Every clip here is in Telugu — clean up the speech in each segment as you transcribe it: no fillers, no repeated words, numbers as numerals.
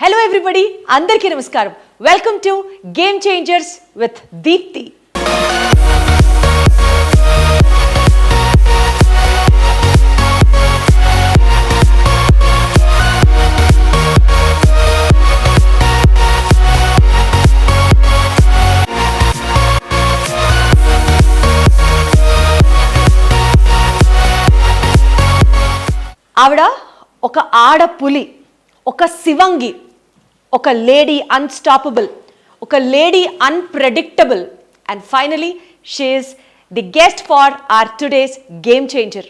Hello everybody, అందరికీ నమస్కారం. Welcome to Game Changers with Deepthi. ఆవిడ ఒక ఆడపులి, ఒక శివంగి, ఒక లేడీ అన్స్టాపబుల్, ఒక lady unpredictable, and finally she is the guest for our today's game changer.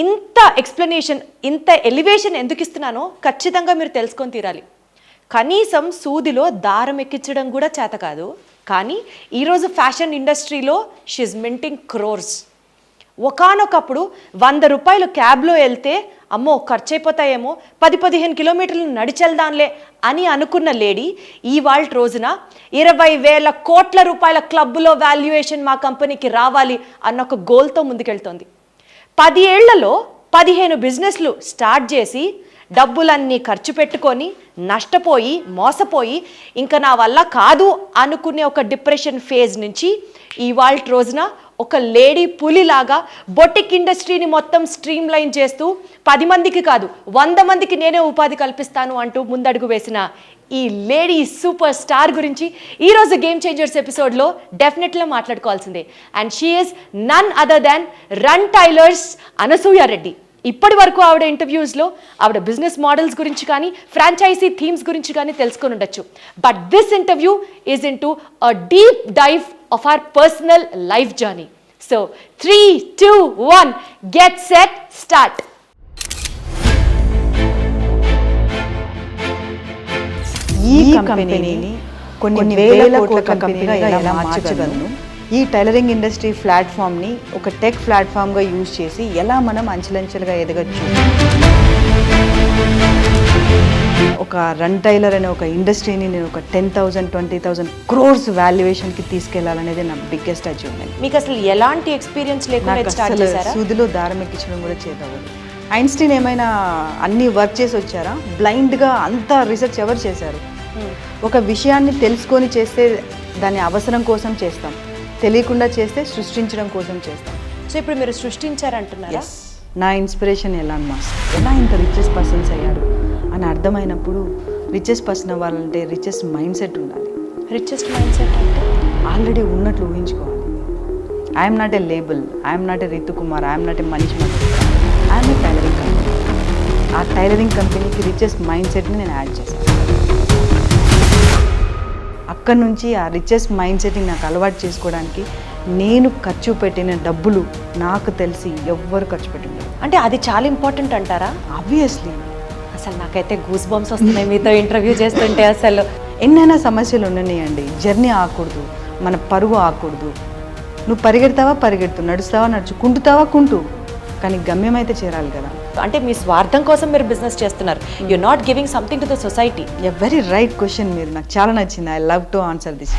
ఇంత ఎక్స్ప్లెనేషన్, ఇంత ఎలివేషన్ ఎందుకు ఇస్తున్నానో ఖచ్చితంగా మీరు తెలుసుకొని తీరాలి. కనీసం సూదిలో దారం ఎక్కించడం కూడా చేత కాదు, కానీ ఈరోజు ఫ్యాషన్ ఇండస్ట్రీలో షీ ఈజ్ మింటింగ్ క్రోర్స్. ఒకానొకప్పుడు 100 రూపాయలు క్యాబ్లో వెళ్తే అమ్మో ఖర్చు అయిపోతాయేమో, 10-15 కిలోమీటర్లు నడిచెళ్దాంలే అని అనుకున్న లేడీ ఇవాళ రోజున 20,000 కోట్ల రూపాయల క్లబ్లో వాల్యుయేషన్ మా కంపెనీకి రావాలి అన్న ఒక గోల్తో ముందుకెళ్తోంది. 10 ఏళ్లలో 15 బిజినెస్లు స్టార్ట్ చేసి డబ్బులన్నీ ఖర్చు పెట్టుకొని నష్టపోయి మోసపోయి ఇంకా నా వల్ల కాదు అనుకునే ఒక డిప్రెషన్ ఫేజ్ నుంచి ఇవాళ రోజున ఒక లేడీ పులిలాగా బొటిక్ ఇండస్ట్రీని మొత్తం స్ట్రీమ్ లైన్ చేస్తూ 10 మందికి కాదు 100 మందికి నేనే ఉపాధి కల్పిస్తాను అంటూ ముందడుగు వేసిన ఈ లేడీ సూపర్ స్టార్ గురించి ఈరోజు గేమ్ చేంజర్స్ ఎపిసోడ్లో డెఫినెట్గా మాట్లాడుకోవాల్సిందే. And she is none other than Run Tailors Anasuya Reddy. ఇప్పటి వరకు ఆవిడ ఇంటర్వ్యూస్లో ఆవిడ బిజినెస్ మోడల్స్ గురించి కానీ ఫ్రాంచైజీ థీమ్స్ గురించి కానీ తెలుసుకొని ఉండొచ్చు. But this interview is into a deep dive of our personal life journey. So 3, 2, 1 get set start. ఈ కంపెనీని కొన్ని వేల కోట్ల కంపెనీగా ఎలా మార్చగలను, ఈ టైలరింగ్ ఇండస్ట్రీ ప్లాట్ఫామ్ని ఒక టెక్ ప్లాట్ఫామ్గా యూజ్ చేసి ఎలా మనం అంచెలంచెలుగా ఎదగచ్చు, ఒక రన్ టైలర్ అనే ఒక ఇండస్ట్రీని నేను ఒక 10,000, 20,000 క్రోర్స్ వాల్యుయేషన్కి తీసుకెళ్లాలనేది నా బిగ్గెస్ట్ అచీవ్మెంట్. మీకు అసలు ఎలాంటి ఎక్స్పీరియన్స్ లేకుండా స్టార్ట్ చేశారా? సూదిలో దారం ఎక్కించడం కూడా చేతవ్వదు. ఐన్స్టీన్ ఏమైనా అన్ని వర్క్ చేసి వచ్చారా? బ్లైండ్గా అంతా రీసెర్చ్ ఎవరు చేశారు? ఒక విషయాన్ని తెలుసుకొని చేస్తే దాని అవసరం కోసం చేస్తాం, తెలియకుండా చేస్తే సృష్టించడం కోసం చేస్తాం. సో ఇప్పుడు మీరు సృష్టించారంటున్నారా? నా ఇన్స్పిరేషన్ ఎలాన్ మస్క్. ఎలా ఇంత రిచెస్ట్ పర్సన్స్ అయ్యారు అని అర్థమైనప్పుడు రిచెస్ట్ పర్సన్ అవ్వాలంటే రిచెస్ట్ మైండ్ సెట్ ఉండాలి. రిచెస్ట్ మైండ్ సెట్ అంటే ఆల్రెడీ ఉన్నట్లు ఊహించుకోవాలి. I'm not a label, I'm not a Ritu Kumar, I'm not a Manish Malhotra, I'm a tailoring company. ఆ టైలరింగ్ కంపెనీకి రిచెస్ట్ మైండ్ సెట్ని నేను యాడ్ చేశాను. అక్కడి నుంచి ఆ రిచెస్ట్ మైండ్ సెట్ని నాకు అలవాటు చేసుకోవడానికి నేను ఖర్చు పెట్టిన డబ్బులు నాకు తెలిసి ఎవ్వరు ఖర్చు పెట్టిండరు. అంటే అది చాలా ఇంపార్టెంట్ అంటారా? ఆబ్వియస్లీ. అసలు నాకైతే గూస్ బంప్స్ వస్తున్నాయి మీతో ఇంటర్వ్యూ చేస్తుంటే. అసలు ఎన్నైనా సమస్యలు ఉన్నాయండి. జర్నీ ఆగకూడదు, మన పరుగు ఆగకూడదు. నువ్వు పరిగెడతావా పరిగెడుతూ, నడుస్తావా నడుచు, కుంటుతావా కుంటూ, కానీ గమ్యం అయితే చేరాలి కదా. అంటే మీ స్వార్థం కోసం మీరు బిజినెస్ చేస్తున్నారు. You not giving something to the society. A very right question. మీరు నాకు చాలా నచ్చింది. I love to answer this.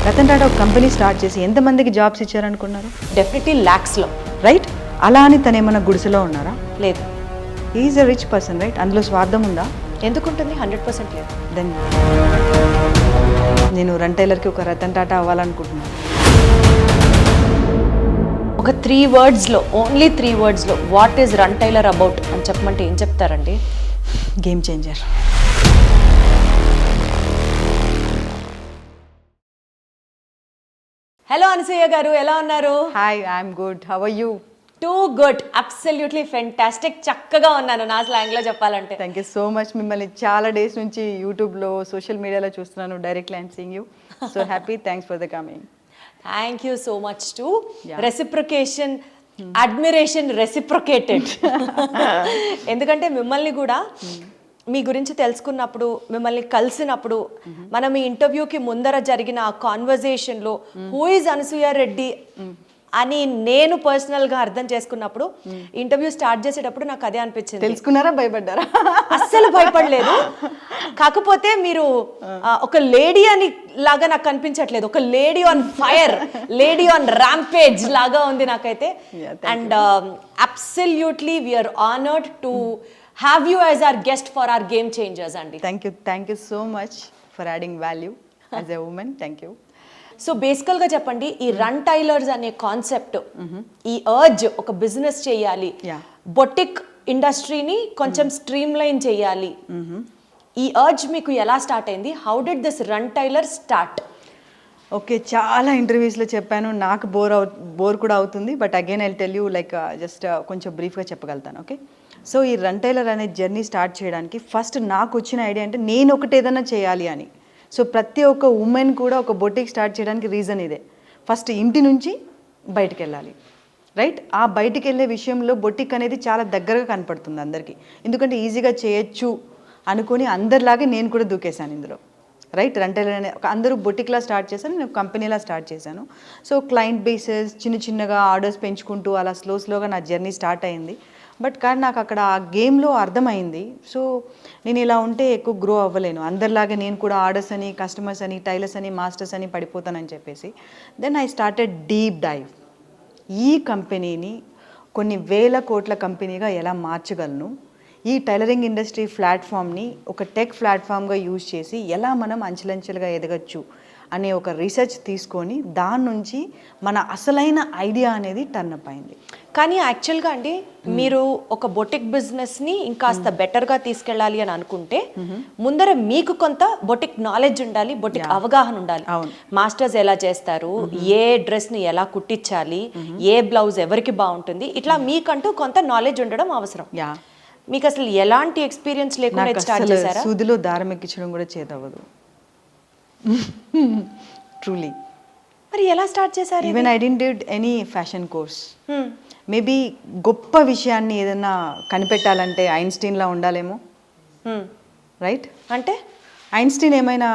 Ratan Tata ఒక కంపెనీ స్టార్ట్ చేసి ఎంతమందికి జాబ్స్ ఇచ్చారనుకున్నారు? డెఫినెట్లీ ల్యాక్స్లో, రైట్? అలా అని తను ఏమన్నా గుడిసెలో ఉన్నారా? లేదు. Is a rich person, right? అందులో స్వార్థం ఉందా? ఎందుకుంటుంది? 100% లేదు. దెన్ నేను రన్ టైలర్కి ఒక రతన్ టాటా అవ్వాలనుకుంటున్నాను. ఒక 3 wordsలో, ఓన్లీ 3 wordsలో what is Run Tailor about అని చెప్పమంటే ఏం చెప్తారండి? Game changer. హలో అనసూయ గారు, ఎలా ఉన్నారు? Hi, I'm good. How are you? Too good, absolutely fantastic. చక్కగా ఉన్నాను నా స్లాంగ్లో చెప్పాలంటే. Thank you so much. మిమ్మల్ని చాలా డేస్ నుంచి యూట్యూబ్లో, సోషల్ మీడియాలో చూస్తున్నాను. Directly I'm seeing you. So happy. Thanks for the coming. Thank you so much to reciprocation, admiration reciprocated. ఎందుకంటే మిమ్మల్ని కూడా మీ గురించి తెలుసుకున్నప్పుడు, మిమ్మల్ని కలిసినప్పుడు, మనం ఈ ఇంటర్వ్యూకి ముందర జరిగిన ఆ కాన్వర్జేషన్లో హూ ఈజ్ అనసూయ రెడ్డి అని నేను పర్సనల్గా అర్థం చేసుకున్నప్పుడు, ఇంటర్వ్యూ స్టార్ట్ చేసేటప్పుడు నాకు అదే అనిపించింది. తెలుసుకున్నారా? భయపడ్డారా? అస్సలు భయపడలేదు. కాకపోతే మీరు ఒక లేడీ అని లాగా నాకు కనిపించట్లేదు. ఒక lady on fire, lady on rampage లాగా ఉంది నాకైతే. And absolutely we're honoured to have you as our guest for our game changers అండి. Thank you so much for adding value as a women. Thank you. So బేసికల్గా చెప్పండి, ఈ రన్ టైలర్స్ అనే కాన్సెప్ట్, ఈ అర్జ్ ఒక బిజినెస్ చేయాలి, బొటిక్ ఇండస్ట్రీని కొంచెం స్ట్రీమ్ లైన్ చేయాలి, ఈ అర్జ్ మీకు ఎలా స్టార్ట్ అయింది? How did this run tailor start? Okay, చాలా ఇంటర్వ్యూస్లో చెప్పాను, నాకు బోర్ కూడా అవుతుంది. But again I tell you like just కొంచెం బ్రీఫ్గా చెప్పగలుగుతాను. ఓకే, సో ఈ రన్ టైలర్ అనే జర్నీ స్టార్ట్ చేయడానికి ఫస్ట్ నాకు వచ్చిన ఐడియా అంటే నేను ఒకటి ఏదైనా చేయాలి అని. సో ప్రతి ఒక్క ఉమెన్ కూడా ఒక బొటిక్ స్టార్ట్ చేయడానికి రీజన్ ఇదే. ఫస్ట్ ఇంటి నుంచి బయటికి వెళ్ళాలి, రైట్? ఆ బయటికి వెళ్ళే విషయంలో బొటిక్ అనేది చాలా దగ్గరగా కనపడుతుంది అందరికీ, ఎందుకంటే ఈజీగా చేయొచ్చు అనుకుని అందరిలాగే నేను కూడా దూకేశాను ఇందులో, రైట్? రన్ టైలర్ అనే అందరూ బొటిక్లా స్టార్ట్ చేశాను, నేను కంపెనీలా స్టార్ట్ చేశాను. సో క్లయింట్ బేసెస్ చిన్నగా ఆర్డర్స్ పెంచుకుంటూ అలా స్లోగా నా జర్నీ స్టార్ట్ అయింది. బట్ కానీ నాకు అక్కడ ఆ గేమ్లో అర్థమైంది, సో నేను ఇలా ఉంటే ఎక్కువ గ్రో అవ్వలేను, అందరిలాగే నేను కూడా ఆర్డర్స్ అని, కస్టమర్స్ అని, టైలర్స్ అని, మాస్టర్స్ అని పడిపోతానని చెప్పేసి then I started deep dive. ఈ కంపెనీని కొన్ని వేల కోట్ల కంపెనీగా ఎలా మార్చగలను, ఈ టైలరింగ్ ఇండస్ట్రీ ప్లాట్ఫామ్ని ఒక టెక్ ప్లాట్ఫామ్గా యూజ్ చేసి ఎలా మనం అంచెలంచెలుగా ఎదగచ్చు అనే ఒక రీసెర్చ్ తీసుకొని దాని నుంచి మన అసలైన ఐడియా అనేది టర్న్ అప్ అయింది. కానీ యాక్చువల్గా అండి, మీరు ఒక బొటిక్ బిజినెస్ని ఇంకాస్త బెటర్గా తీసుకెళ్ళాలి అని అనుకుంటే ముందర మీకు కొంత బొటిక్ నాలెడ్జ్ ఉండాలి, బొటిక్ అవగాహన ఉండాలి. మాస్టర్స్ ఎలా చేస్తారు, ఏ డ్రెస్ని ఎలా కుట్టించాలి, ఏ బ్లౌజ్ ఎవరికి బాగుంటుంది, ఇట్లా మీకంటూ కొంత నాలెడ్జ్ ఉండడం అవసరం. మీకు అసలు ఎలాంటి ఎక్స్పీరియన్స్ లేకుండా స్టార్ట్ చేశారా? సూదిలో దారం ఎక్కించడం కూడా చేతవ్వదు, ట్రూలీ. మరి ఎలా స్టార్ట్ చేశారు? Even I didn't did any fashion course. Maybe గొప్ప విషయాన్ని ఏదైనా కనిపెట్టాలంటే ఐన్స్టీన్లా ఉండాలేమో, రైట్? అంటే ఐన్స్టీన్ ఏమైనా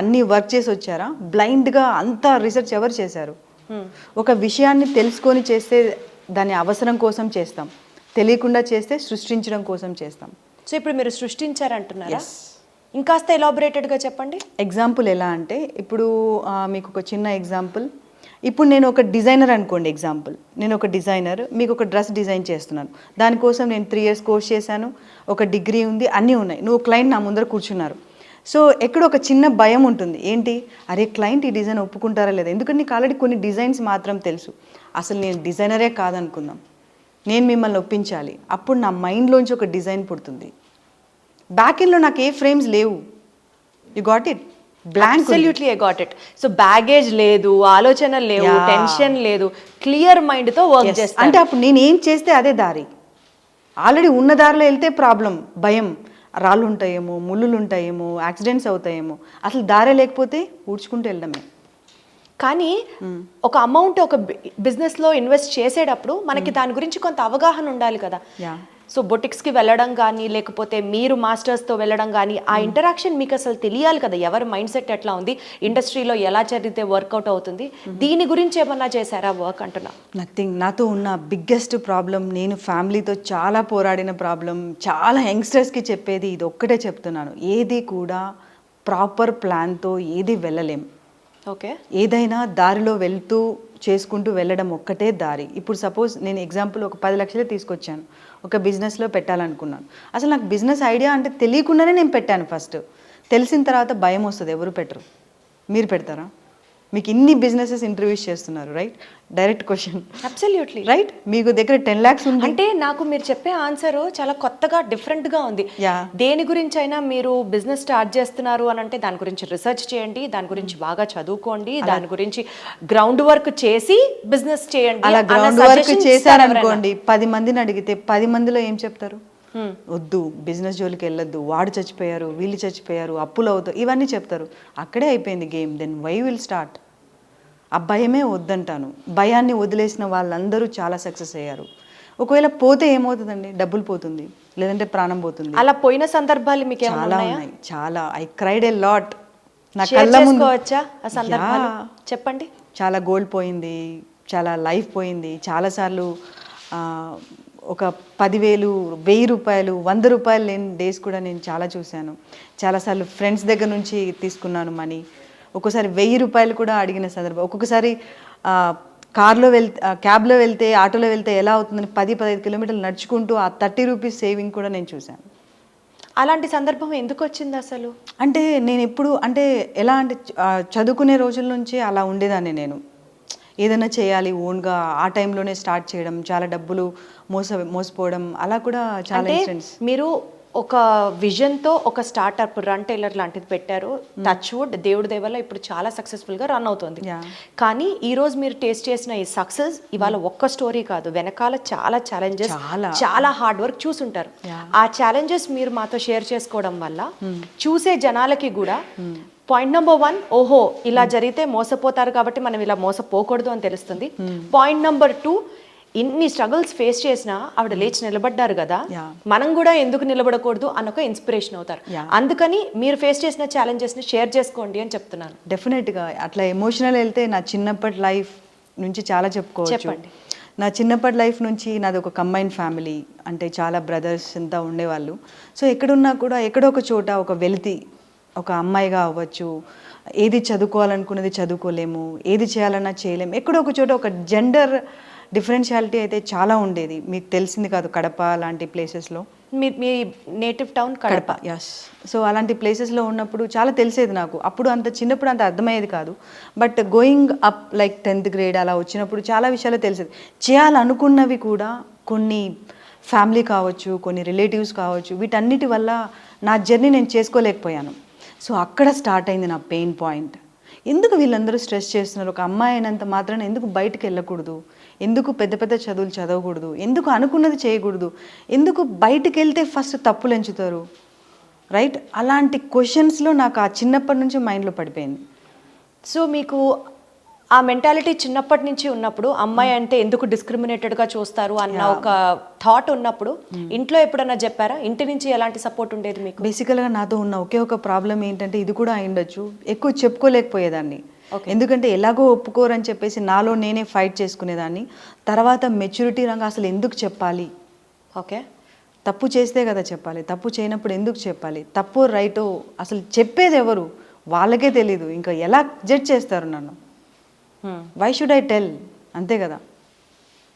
అన్ని వర్క్ చేసి వచ్చారా? బ్లైండ్గా అంతా రీసెర్చ్ ఎవరు చేశారు? ఒక విషయాన్ని తెలుసుకొని చేస్తే దాని అవసరం కోసం చేస్తాం, తెలియకుండా చేస్తే సృష్టించడం కోసం చేస్తాం. సో ఇప్పుడు మీరు సృష్టించారంటున్నారా? ఇంకాస్త ఎలాబొరేటెడ్గా చెప్పండి. ఎగ్జాంపుల్ ఎలా అంటే, ఇప్పుడు మీకు ఒక చిన్న ఎగ్జాంపుల్. ఇప్పుడు నేను ఒక డిజైనర్ అనుకోండి, ఎగ్జాంపుల్ నేను ఒక డిజైనర్, మీకు ఒక డ్రెస్ డిజైన్ చేస్తున్నాను. దానికోసం నేను 3 years కోర్స్ చేశాను, ఒక డిగ్రీ ఉంది, అన్నీ ఉన్నాయి. నువ్వు క్లయింట్ నా ముందర కూర్చున్నారు. సో ఎక్కడ ఒక చిన్న భయం ఉంటుంది, ఏంటి, అరే క్లయింట్ ఈ డిజైన్ ఒప్పుకుంటారా లేదా? ఎందుకంటే నీకు ఆల్రెడీ కొన్ని డిజైన్స్ మాత్రం తెలుసు. అసలు నేను డిజైనరే కాదనుకుందాం, నేను మిమ్మల్ని ఒప్పించాలి. అప్పుడు నా మైండ్లోంచి ఒక డిజైన్ పుడుతుంది. బ్యాక్ ఎండ్లో నాకు ఏ ఫ్రేమ్స్ లేవు. You got it? Blank. Absolutely I got it. So baggage లేదు, ఆలోచనలు లేవు, టెన్షన్ లేదు, క్లియర్ మైండ్తో వర్క్ చేస్తాను. అంటే అప్పుడు నేను ఏం చేస్తే అదే దారి. ఆల్రెడీ ఉన్న దారిలో వెళ్తే ప్రాబ్లం, భయం, రాళ్ళు ఉంటాయేమో, ముళ్ళులు ఉంటాయేమో, యాక్సిడెంట్స్ అవుతాయేమో. అసలు దారే లేకపోతే ఊడ్చుకుంటూ వెళ్ళడమే. కానీ ఒక అమౌంట్ ఒక బిజినెస్లో ఇన్వెస్ట్ చేసేటప్పుడు మనకి దాని గురించి కొంత అవగాహన ఉండాలి కదా. సో బొటిక్స్కి వెళ్ళడం కానీ, లేకపోతే మీరు మాస్టర్స్తో వెళ్ళడం కానీ, ఆ ఇంటరాక్షన్ మీకు అసలు తెలియాలి కదా, ఎవరి మైండ్ సెట్ ఎట్లా ఉంది, ఇండస్ట్రీలో ఎలా చదివితే వర్కౌట్ అవుతుంది, దీని గురించి ఏమన్నా చేశారా వర్క్ అంటున్నా? నథింగ్. నాతో ఉన్న బిగ్గెస్ట్ ప్రాబ్లం, నేను ఫ్యామిలీతో చాలా పోరాడిన ప్రాబ్లం, చాలా యంగ్స్టర్స్కి చెప్పేది ఇది ఒక్కటే చెప్తున్నాను, ఏది కూడా ప్రాపర్ ప్లాన్తో ఏది వెళ్ళలేం. ఓకే, ఏదైనా దారిలో వెళ్తూ చేసుకుంటూ వెళ్ళడం ఒక్కటే దారి. ఇప్పుడు సపోజ్ నేను ఎగ్జాంపుల్ ఒక 10 లక్షలే తీసుకొచ్చాను, ఒక బిజినెస్లో పెట్టాలనుకున్నాను. అసలు నాకు బిజినెస్ ఐడియా అంటే తెలియకుండానే నేను పెట్టాను. ఫస్ట్ తెలిసిన తర్వాత భయం వస్తుంది, ఎవరు పెట్టరు. మీరు పెడతారా? మీకు ఇన్ని బిజినెసెస్ ఇంట్రడ్యూస్ చేస్తున్నారు, right? Direct question. Absolutely right. మీకు దగ్గర 10 lakhs ఉంది అంటే నాకు మీరు చెప్పే ఆన్సర్ చాలా కొత్తగా, డిఫరెంట్గా ఉంది. దేని గురించి అయినా మీరు బిజినెస్ స్టార్ట్ చేస్తున్నారు అని అంటే దాని గురించి రీసెర్చ్ చేయండి, దాని గురించి బాగా చదువుకోండి, దాని గురించి గ్రౌండ్ వర్క్ చేసి బిజినెస్ చేయండి. అలా గ్రౌండ్ వర్క్ చేశారనుకోండి, 10 మందిని అడిగితే 10 మందిలో ఏం చెప్తారు? వద్దు, బిజినెస్ జోలికి వెళ్ళొద్దు, వాడు చచ్చిపోయారు, వీళ్ళు చచ్చిపోయారు, అప్పులు అవుతారు, ఇవన్నీ చెప్తారు. అక్కడే అయిపోయింది game. Then why will start? ఆ భయమే వద్దంటాను. భయాన్ని వదిలేసిన వాళ్ళందరూ చాలా సక్సెస్ అయ్యారు. ఒకవేళ పోతే ఏమవుతుందండి? డబ్బులు పోతుంది, లేదంటే ప్రాణం పోతుంది. అలా పోయిన సందర్భాలు మీకు చాలా ఉన్నాయి, చాలా. I cried a lot. నా కళ్ళ ముందు చెప్పండి. చాలా గోల్డ్ పోయింది, చాలా లైఫ్ పోయింది. చాలాసార్లు ఒక 10,000, 1,000 రూపాయలు, 100 రూపాయలు లేని డేస్ కూడా నేను చాలా చూశాను. చాలాసార్లు ఫ్రెండ్స్ దగ్గర నుంచి తీసుకున్నాను మనీ. ఒక్కోసారి 1,000 రూపాయలు కూడా అడిగిన సందర్భం. ఒక్కొక్కసారి కార్లో వెళ్తే క్యాబ్లో వెళ్తే ఆటోలో వెళ్తే ఎలా అవుతుందని 10-15 కిలోమీటర్లు నడుచుకుంటూ ఆ 30 రూపీస్ సేవింగ్ కూడా నేను చూశాను. అలాంటి సందర్భం ఎందుకు వచ్చింది అసలు? అంటే నేను ఎప్పుడు అంటే ఎలా అంటే చదువుకునే రోజుల నుంచి అలా ఉండేదాన్ని నేను. ఏదైనా చేయాలి ఓన్గా, ఆ టైంలోనే స్టార్ట్ చేయడం, చాలా డబ్బులు మోసపోవడం అలా కూడా చాలా అంటే ఇన్సిడెంట్స్. మీరు ఒక విజన్తో ఒక స్టార్ట్అప్ రన్ టైలర్ లాంటిది పెట్టారు. టచ్ వుడ్, దేవుడి దయ వల్ల ఇప్పుడు చాలా సక్సెస్ఫుల్గా రన్ అవుతుంది. కానీ ఈ రోజు మీరు టేస్ట్ చేసిన ఈ సక్సెస్ ఇవాళ ఒక్క స్టోరీ కాదు, వెనకాల చాలా ఛాలెంజెస్, చాలా హార్డ్ వర్క్ చూసుంటారు. ఆ ఛాలెంజెస్ మీరు మాతో షేర్ చేసుకోవడం వల్ల చూసే జనాలకి కూడా పాయింట్ నెంబర్ 1, ఓహో ఇలా జరిగితే మోసపోతారు కాబట్టి మనం ఇలా మోసపోకూడదు అని తెలుస్తుంది. పాయింట్ నెంబర్ 2, ఇన్ని స్ట్రగుల్స్ ఫేస్ చేసినా ఆవిడ లేచి నిలబడ్డారు కదా, మనం కూడా ఎందుకు నిలబడకూడదు అన్న ఒక ఇన్స్పిరేషన్ అవుతారు. అందుకని మీరు ఫేస్ చేసిన ఛాలెంజెస్ని షేర్ చేసుకోండి అని చెప్తున్నాను. డెఫినెట్గా అట్లా ఎమోషనల్ వెళ్తే నా చిన్నప్పటి లైఫ్ నుంచి చాలా చెప్పుకోవచ్చు. చెప్పండి. నా చిన్నప్పటి లైఫ్ నుంచి నాది ఒక కంబైన్ ఫ్యామిలీ, అంటే చాలా బ్రదర్స్ అంతా ఉండేవాళ్ళు. సో ఎక్కడున్నా కూడా ఎక్కడో ఒక చోట ఒక వెలితి, ఒక అమ్మాయిగా అవ్వచ్చు, ఏది చదువుకోవాలనుకున్నది చదువుకోలేము, ఏది చేయాలన్నా చేయలేము, ఎక్కడో ఒక చోట ఒక జెండర్ డిఫరెన్షియాలిటీ అయితే చాలా ఉండేది. మీకు తెలిసింది కాదు, కడప లాంటి ప్లేసెస్లో. మీ native town Kadapa? Yes. So అలాంటి ప్లేసెస్లో ఉన్నప్పుడు చాలా తెలిసేది నాకు. అప్పుడు అంత చిన్నప్పుడు అంత అర్థమయ్యేది కాదు. But going up like 10th grade అలా వచ్చినప్పుడు చాలా విషయాలు తెలిసేది. చేయాలనుకున్నవి కూడా కొన్ని ఫ్యామిలీ కావచ్చు, కొన్ని రిలేటివ్స్ కావచ్చు, వీటన్నిటి వల్ల నా జర్నీ నేను చేసుకోలేకపోయాను. సో అక్కడ స్టార్ట్ అయింది నా పెయిన్ పాయింట్. ఎందుకు వీళ్ళందరూ స్ట్రెస్ చేస్తున్నారు, ఒక అమ్మాయి అయినంత మాత్రాన ఎందుకు బయటకు వెళ్ళకూడదు, ఎందుకు పెద్ద పెద్ద చదువులు చదవకూడదు, ఎందుకు అనుకున్నది చేయకూడదు, ఎందుకు బయటకు వెళ్తే ఫస్ట్ తప్పులు ఎంచుతారు, రైట్? అలాంటి క్వశ్చన్స్లో నాకు ఆ చిన్నప్పటి నుంచి మైండ్లో పడిపోయింది. సో మీకు ఆ మెంటాలిటీ చిన్నప్పటి నుంచి ఉన్నప్పుడు అమ్మాయి అంటే ఎందుకు డిస్క్రిమినేటెడ్గా చూస్తారు అన్న ఒక థాట్ ఉన్నప్పుడు ఇంట్లో ఎప్పుడన్నా చెప్పారా? ఇంటి నుంచి ఎలాంటి సపోర్ట్ ఉండేది మీకు? బేసికల్గా నాతో ఉన్న ఒకే ఒక ప్రాబ్లం ఏంటంటే, ఇది కూడా అయిండొచ్చు, ఎక్కువ చెప్పుకోలేకపోయేదాన్ని. ఎందుకంటే ఎలాగో ఒప్పుకోరని చెప్పేసి నాలో నేనే ఫైట్ చేసుకునేదాన్ని. తర్వాత మెచ్యూరిటీ రంగా అసలు ఎందుకు చెప్పాలి, ఓకే తప్పు చేస్తే కదా చెప్పాలి, తప్పు చేయనప్పుడు ఎందుకు చెప్పాలి, తప్పు రైటో అసలు చెప్పేది ఎవరు, వాళ్ళకే తెలీదు, ఇంకా ఎలా జడ్జ్ చేస్తారు నన్ను, వై షుడ్ ఐ టెల్, అంతే కదా.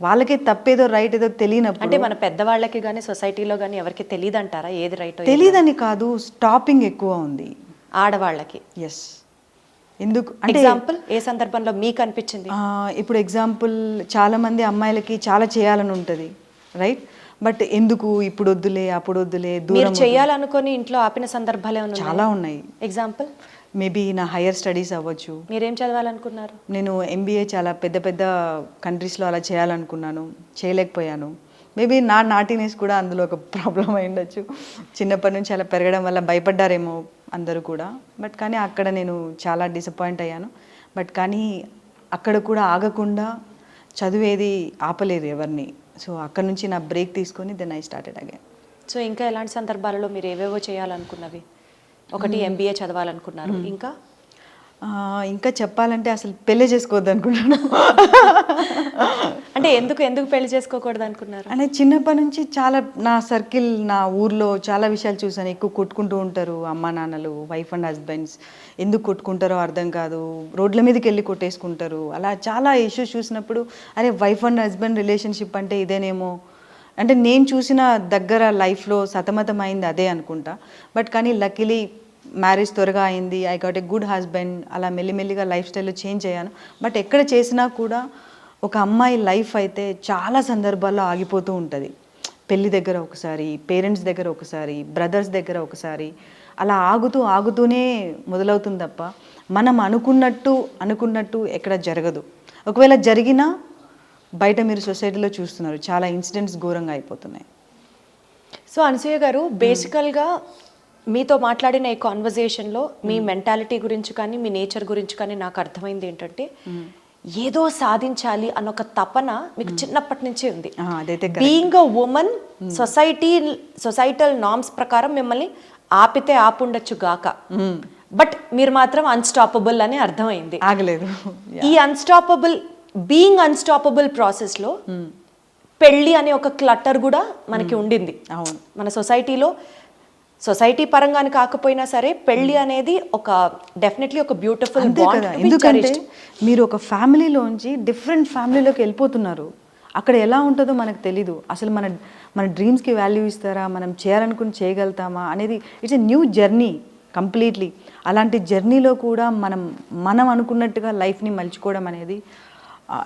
వాళ్ళకే తప్పేదో రైట్ ఏదో తెలియనప్పుడు, అంటే మన పెద్దవాళ్ళకి కానీ సొసైటీలో కానీ ఎవరికి తెలియదు అంటారా ఏది రైట్? తెలియదని కాదు, స్టాపింగ్ ఎక్కువ ఉంది ఆడవాళ్ళకి. ఎస్. ఎందుకు అంటే ఎగ్జాంపుల్ ఏ సందర్భంలో మీకు అనిపించింది? ఇప్పుడు ఎగ్జాంపుల్, చాలామంది అమ్మాయిలకి చాలా చేయాలని ఉంటుంది, రైట్? బట్ ఎందుకు ఇప్పుడు వద్దులే అప్పుడు వద్దులే, మీరు చేయాలనుకొని ఇంట్లో ఆపిన సందర్భాలు ఏమైనా చాలా ఉన్నాయి. ఎగ్జాంపుల్ మేబీ నా హైయర్ స్టడీస్ అవ్వచ్చు. మీరేం చదవాలనుకున్నారు? నేను MBA చాలా పెద్ద పెద్ద కంట్రీస్లో అలా చేయాలనుకున్నాను, చేయలేకపోయాను. మేబీ నా నాటినెస్ కూడా అందులో ఒక ప్రాబ్లం అయి ఉండొచ్చు. చిన్నప్పటి నుంచి అలా పెరగడం వల్ల భయపడ్డారేమో అందరూ కూడా. బట్ కానీ అక్కడ నేను చాలా డిసప్పాయింట్ అయ్యాను. బట్ కానీ అక్కడ కూడా ఆగకుండా చదివేది ఆపలేదు ఎవరిని. సో అక్కడ నుంచి నా బ్రేక్ తీసుకొని then I started again. So ఇంకా ఎలాంటి సందర్భాలలో మీరు ఏవేవో చేయాలనుకున్నవి? ఒకటి MBA చదవాలనుకున్నారు, ఇంకా చెప్పాలంటే అసలు పెళ్ళి చేసుకోవద్దు అనుకున్నాను. అంటే ఎందుకు పెళ్లి చేసుకోకూడదు అనుకున్నారు? అంటే చిన్నప్పటి నుంచి చాలా నా సర్కిల్, నా ఊర్లో చాలా విషయాలు చూసాను. ఎక్కువ కొట్టుకుంటూ ఉంటారు అమ్మ నాన్నలు, వైఫ్ అండ్ హస్బెండ్స్. ఎందుకు కొట్టుకుంటారో అర్థం కాదు, రోడ్ల మీదకి వెళ్ళి కొట్టేసుకుంటారు. అలా చాలా ఇష్యూస్ చూసినప్పుడు అరే వైఫ్ అండ్ హస్బెండ్ రిలేషన్షిప్ అంటే ఇదేనేమో, అంటే నేను చూసిన దగ్గర లైఫ్లో సతమతమైంది అదే అనుకుంటా. బట్ కానీ లక్కీలీ మ్యారేజ్ త్వరగా అయింది, I got a good husband. అలా మెల్లిమెల్లిగా లైఫ్ స్టైల్లో చేంజ్ అయ్యాను. బట్ ఎక్కడ చేసినా కూడా ఒక అమ్మాయి లైఫ్ అయితే చాలా సందర్భాల్లో ఆగిపోతూ ఉంటుంది. పెళ్ళి దగ్గర ఒకసారి, పేరెంట్స్ దగ్గర ఒకసారి, బ్రదర్స్ దగ్గర ఒకసారి, అలా ఆగుతూనే మొదలవుతుంది తప్ప మనం అనుకున్నట్టు ఎక్కడ జరగదు. ఒకవేళ జరిగినా బయట మీరు సొసైటీలో చూస్తున్నారు చాలా ఇన్సిడెంట్స్ ఘోరంగా అయిపోతున్నాయి. సో అనసూయ గారు, బేసికల్గా మీతో మాట్లాడిన ఈ కాన్వర్జేషన్లో మీ మెంటాలిటీ గురించి కానీ మీ నేచర్ గురించి కానీ నాకు అర్థమైంది ఏంటంటే, ఏదో సాధించాలి అన్న ఒక తపన మీకు చిన్నప్పటి నుంచే ఉంది. Being a women, societal norms ప్రకారం మిమ్మల్ని ఆపితే ఆపుండొచ్చు గాక, బట్ మీరు మాత్రం అన్స్టాపబుల్ అని అర్థమైంది. ఆగలేదు. ఈ బీయింగ్ అన్స్టాపబుల్ ప్రాసెస్లో పెళ్ళి అనే ఒక క్లటర్ కూడా మనకి ఉండింది. అవును, మన సొసైటీలో సొసైటీ పరంగాని కాకపోయినా సరే పెళ్లి అనేది ఒక డెఫినెట్లీ ఒక బ్యూటిఫుల్ అంతే కదా, ఎందుకంటే మీరు ఒక ఫ్యామిలీలోంచి డిఫరెంట్ ఫ్యామిలీలోకి వెళ్ళిపోతున్నారు. అక్కడ ఎలా ఉంటుందో మనకు తెలీదు. అసలు మన డ్రీమ్స్కి వాల్యూ ఇస్తారా, మనం చేయాలనుకుని చేయగలుగుతామా అనేది it's a new journey completely. అలాంటి జర్నీలో కూడా మనం అనుకున్నట్టుగా లైఫ్ని మలుచుకోవడం అనేది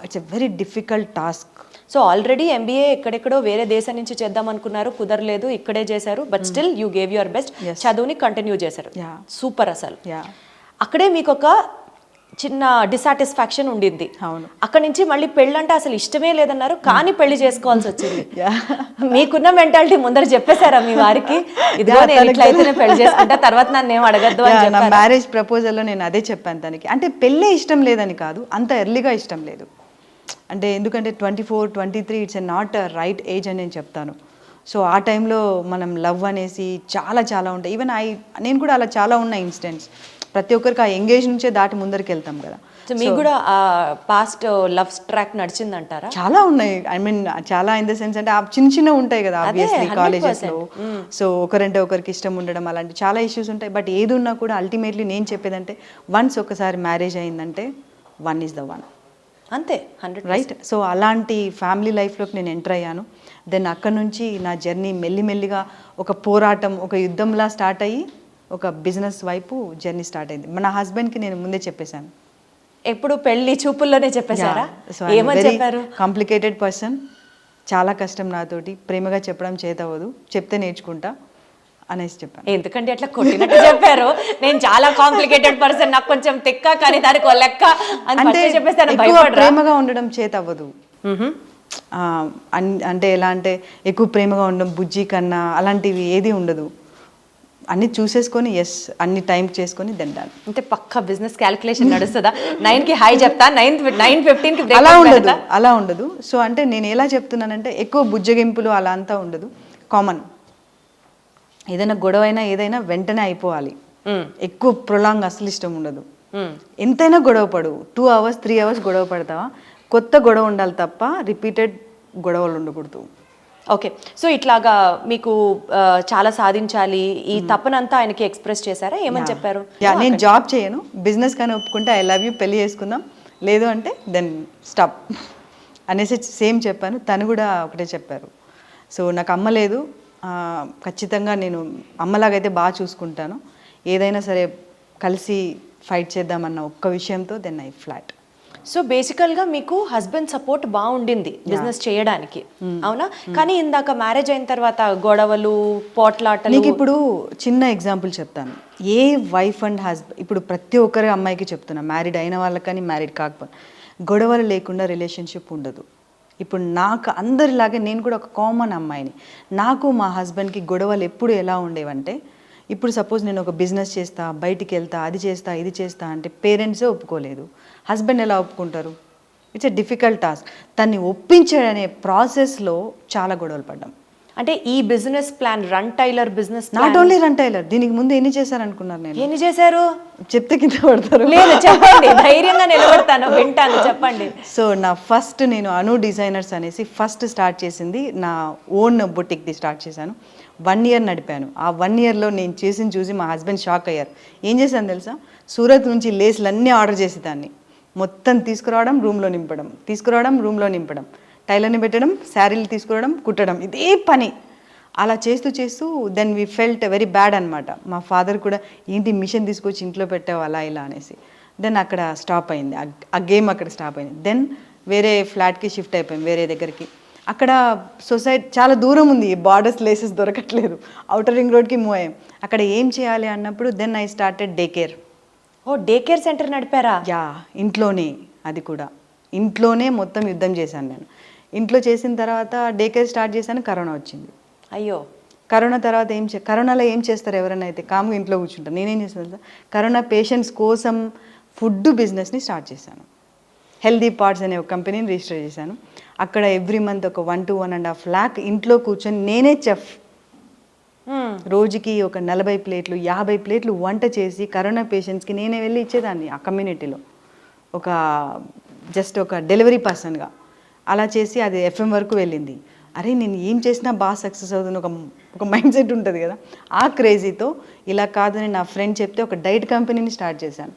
it's a very difficult task. So already MBA ఎక్కడెక్కడో వేరే దేశం నుంచి చేద్దాం అనుకున్నారు, కుదరలేదు, ఇక్కడే చేశారు. But still you gave your best, చదువుని కంటిన్యూ చేశారు. సూపర్. అసలు అక్కడే మీకు ఒక చిన్న డిసాటిస్ఫాక్షన్ ఉండింది. అవును. అక్కడ నుంచి మళ్ళీ పెళ్ళంటే అసలు ఇష్టమే లేదన్నారు, కానీ పెళ్లి చేసుకోవాల్సి వచ్చింది. మీకున్న మెంటాలిటీ ముందర చెప్పేశారా మీ వారికి, ఇదిగో నేను ఇట్లా అయితేనే పెళ్లి చేసుకుంటా, తర్వాత నన్ను ఏం అడగద్దు అని? నా మ్యారేజ్ ప్రపోజల్లో నేను అదే చెప్పాను తనకి. అంటే పెళ్ళే ఇష్టం లేదని కాదు, అంత ఎర్లీగా ఇష్టం లేదు. అంటే ఎందుకంటే 24, 23 it's a not right age అని నేను చెప్తాను. సో ఆ టైంలో మనం లవ్ అనేసి చాలా ఉంటాయి. ఈవెన్ నేను కూడా అలా చాలా ఉన్న ఇన్సిడెంట్స్. ప్రతి ఒక్కరికి ఆ ఎంగేజ్ నుంచే దాటి ముందరికి వెళ్తాం కదా. మీకు కూడా ఆ పాస్ట్ లవ్ ట్రాక్ నడిచిందంటారా? చాలా ఉన్నాయి. ఐ మీన్ చాలా ఇన్ ద సెన్స్ అంటే చిన్న ఉంటాయి కదా ఆబ్వియస్లీ కాలేజెస్లో. సో ఒకరంటే ఒకరికి ఇష్టం ఉండడం అలాంటి చాలా ఇష్యూస్ ఉంటాయి. బట్ ఏది ఉన్నా కూడా అల్టిమేట్లీ నేను చెప్పేదంటే వన్స్ ఒకసారి మ్యారేజ్ అయిందంటే వన్ ఈజ్ ద వన్, అంతే. 100 రైట్. సో అలాంటి ఫ్యామిలీ లైఫ్లోకి నేను ఎంటర్ అయ్యాను. దెన్ అక్కడ నుంచి నా జర్నీ మెల్లిమెల్లిగా ఒక పోరాటం, ఒక యుద్ధంలా స్టార్ట్ అయ్యి ఒక బిజినెస్ వైపు జర్నీ స్టార్ట్ అయింది. మన హస్బెండ్కి నేను ముందే చెప్పేశాను. ఎప్పుడు పెళ్లి చూపుల్లోనే చెప్పేశారా? ఏమని చెప్పారు? కాంప్లికేటెడ్ పర్సన్, చాలా కష్టం నాతోటి, ప్రేమగా చెప్పడం చేతవదు, చెప్తే నేర్చుకుంటా అనేసి చెప్పాను. ఎందుకంటే అట్లా కొట్టినట్టు చెప్పారు, నేను చాలా కాంప్లికేటెడ్ పర్సన్, నాకు కొంచెం తెక్క కానీ దానికి ఒక లెక్క అని చెప్పేస్తాను. ప్రేమగా ఉండడం చేతవ్వదు. అంటే ఎలా అంటే ఎక్కువ ప్రేమగా ఉండడం, బుజ్జి కన్నా అలాంటివి ఏది ఉండదు. అన్ని చూసేసుకొని అన్ని టైం చేసుకొని దండాలి. అంటే పక్క బిజినెస్ క్యాలిక్యులేషన్ నడుస్తుందా? 9కి హై చెప్తా, 9:15కి అలా ఉండదు. సో అంటే నేను ఎలా చెప్తున్నానంటే ఎక్కువ బుజ్జగింపులు అలా అంతా ఉండదు. కామన్ ఏదైనా గొడవ అయినా ఏదైనా వెంటనే అయిపోవాలి. ఎక్కువ ప్రొలాంగ్ అసలు ఇష్టం ఉండదు. ఎంతైనా గొడవ పడు, 2 hours 3 hours గొడవ పడతావా, కొత్త గొడవ ఉండాలి తప్ప రిపీటెడ్ గొడవలు ఉండకూడదు. ఓకే. సో ఇట్లాగా మీకు చాలా సాధించాలి ఈ తపనంతా ఆయనకి ఎక్స్ప్రెస్ చేశారా? ఏమని చెప్పారు? నేను జాబ్ చేయను, బిజినెస్ కానీ ఒప్పుకుంటే ఐ లవ్ యూ, పెళ్లి చేసుకుందాం, లేదు అంటే దెన్ స్టాప్ అనేసి సేమ్ చెప్పాను. తను కూడా ఒకటే చెప్పారు. సో నాకు అమ్మ లేదు, ఖచ్చితంగా నేను అమ్మలాగైతే బాగా చూసుకుంటాను, ఏదైనా సరే కలిసి ఫైట్ చేద్దామన్న ఒక్క విషయంతో దెన్ ఐ ఫ్లాట్. సో బేసికల్గా మీకు హస్బెండ్ సపోర్ట్ బాగుండింది బిజినెస్ చేయడానికి, అవునా? కానీ ఇందాక మ్యారేజ్ అయిన తర్వాత గొడవలు, పోట్లాటలు. నీకు ఇప్పుడు చిన్న ఎగ్జాంపుల్ చెప్తాను. ఏ వైఫ్ అండ్ హస్బెండ్, ఇప్పుడు ప్రతి ఒక్కరి అమ్మాయికి చెప్తున్నా, మ్యారీడ్ అయిన వాళ్ళకి కానీ మ్యారీడ్ కాకపోతే, గొడవలు లేకుండా రిలేషన్షిప్ ఉండదు. ఇప్పుడు నాకు అందరిలాగే నేను కూడా ఒక కామన్ అమ్మాయిని. నాకు మా హస్బెండ్కి గొడవలు ఎప్పుడు ఎలా ఉండేవంటే, ఇప్పుడు సపోజ్ నేను ఒక బిజినెస్ చేస్తా, బయటికి వెళ్తా, అది చేస్తా ఇది చేస్తా అంటే పేరెంట్సే ఒప్పుకోలేదు. హస్బెండ్ ఎలా ఒప్పుకుంటారు? It's a difficult task. తన్ని ఒప్పించడనే ప్రాసెస్లో చాలా గొడవలు పడ్డాం. అంటే ఈ business plan, run tailor business, not only run tailor, దీనికి ముందు ఎన్ని చేశారనుకున్నారు? నేను ఎన్ని చేశారు చెప్తే కింద పడతారు. లేదు చెప్పండి, ధైర్యంగా నిలబడతాను, వింటాను, చెప్పండి. సో నా ఫస్ట్ నేను అను డిజైనర్స్ అనేసి ఫస్ట్ స్టార్ట్ చేసింది, నా ఓన్ బొటిక్ది స్టార్ట్ చేశాను. 1 year నడిపాను. ఆ 1 yearలో నేను చూసి మా హస్బెండ్ షాక్ అయ్యారు. ఏం చేశాను తెలుసా? సూరత్ నుంచి లేస్లు అన్నీ ఆర్డర్ చేసేదాన్ని, మొత్తం తీసుకురావడం, రూమ్లో నింపడం, తీసుకురావడం, రూమ్లో నింపడం, టైలర్ని పెట్టడం, శారీలు తీసుకురావడం, కుట్టడం, ఇదే పని. అలా చేస్తూ then we felt very bad అనమాట. మా ఫాదర్ కూడా ఏంటి మిషన్ తీసుకొచ్చి ఇంట్లో పెట్టావు అలా ఇలా అనేసి. దెన్ అక్కడ స్టాప్ అయింది, ఆ గేమ్ అక్కడ స్టాప్ అయింది. దెన్ వేరే ఫ్లాట్కి షిఫ్ట్ అయిపోయాం, వేరే దగ్గరికి. అక్కడ సొసైటీ చాలా దూరం ఉంది, బార్డర్స్ లేసెస్ దొరకట్లేదు, అవుటర్ రింగ్ రోడ్కి మూవ్ అయ్యాం. అక్కడ ఏం చేయాలి అన్నప్పుడు then I started day care. Oh, day care center నడిపారా? యా, ఇంట్లోనే. అది కూడా ఇంట్లోనే మొత్తం యుద్ధం చేశాను నేను. ఇంట్లో చేసిన తర్వాత డే కేర్ స్టార్ట్ చేశాను, కరోనా వచ్చింది. అయ్యో. కరోనా తర్వాత కరోనాలో ఏం చేస్తారు? ఎవరైనా అయితే కామ్గా ఇంట్లో కూర్చుంటారు. నేనేం చేస్తాను, కరోనా పేషెంట్స్ కోసం ఫుడ్ బిజినెస్ని స్టార్ట్ చేశాను. హెల్దీ పార్ట్స్ అనే ఒక కంపెనీని రిజిస్టర్ చేశాను. అక్కడ ఎవ్రీ మంత్ ఒక 1 to 1.5 lakh ఇంట్లో కూర్చొని నేనే చెఫ్, రోజుకి ఒక 40 ప్లేట్లు 50 ప్లేట్లు వంట చేసి కరోనా పేషెంట్స్కి నేనే వెళ్ళి ఇచ్చేదాన్ని. ఆ కమ్యూనిటీలో జస్ట్ ఒక డెలివరీ పర్సన్గా అలా చేసి అది FM వరకు వెళ్ళింది. అరే నేను ఏం చేసినా బాగా సక్సెస్ అవుతుంది ఒక మైండ్ సెట్ ఉంటుంది కదా. ఆ క్రేజీతో ఇలా కాదని నా ఫ్రెండ్ చెప్తే ఒక డైట్ కంపెనీని స్టార్ట్ చేశాను.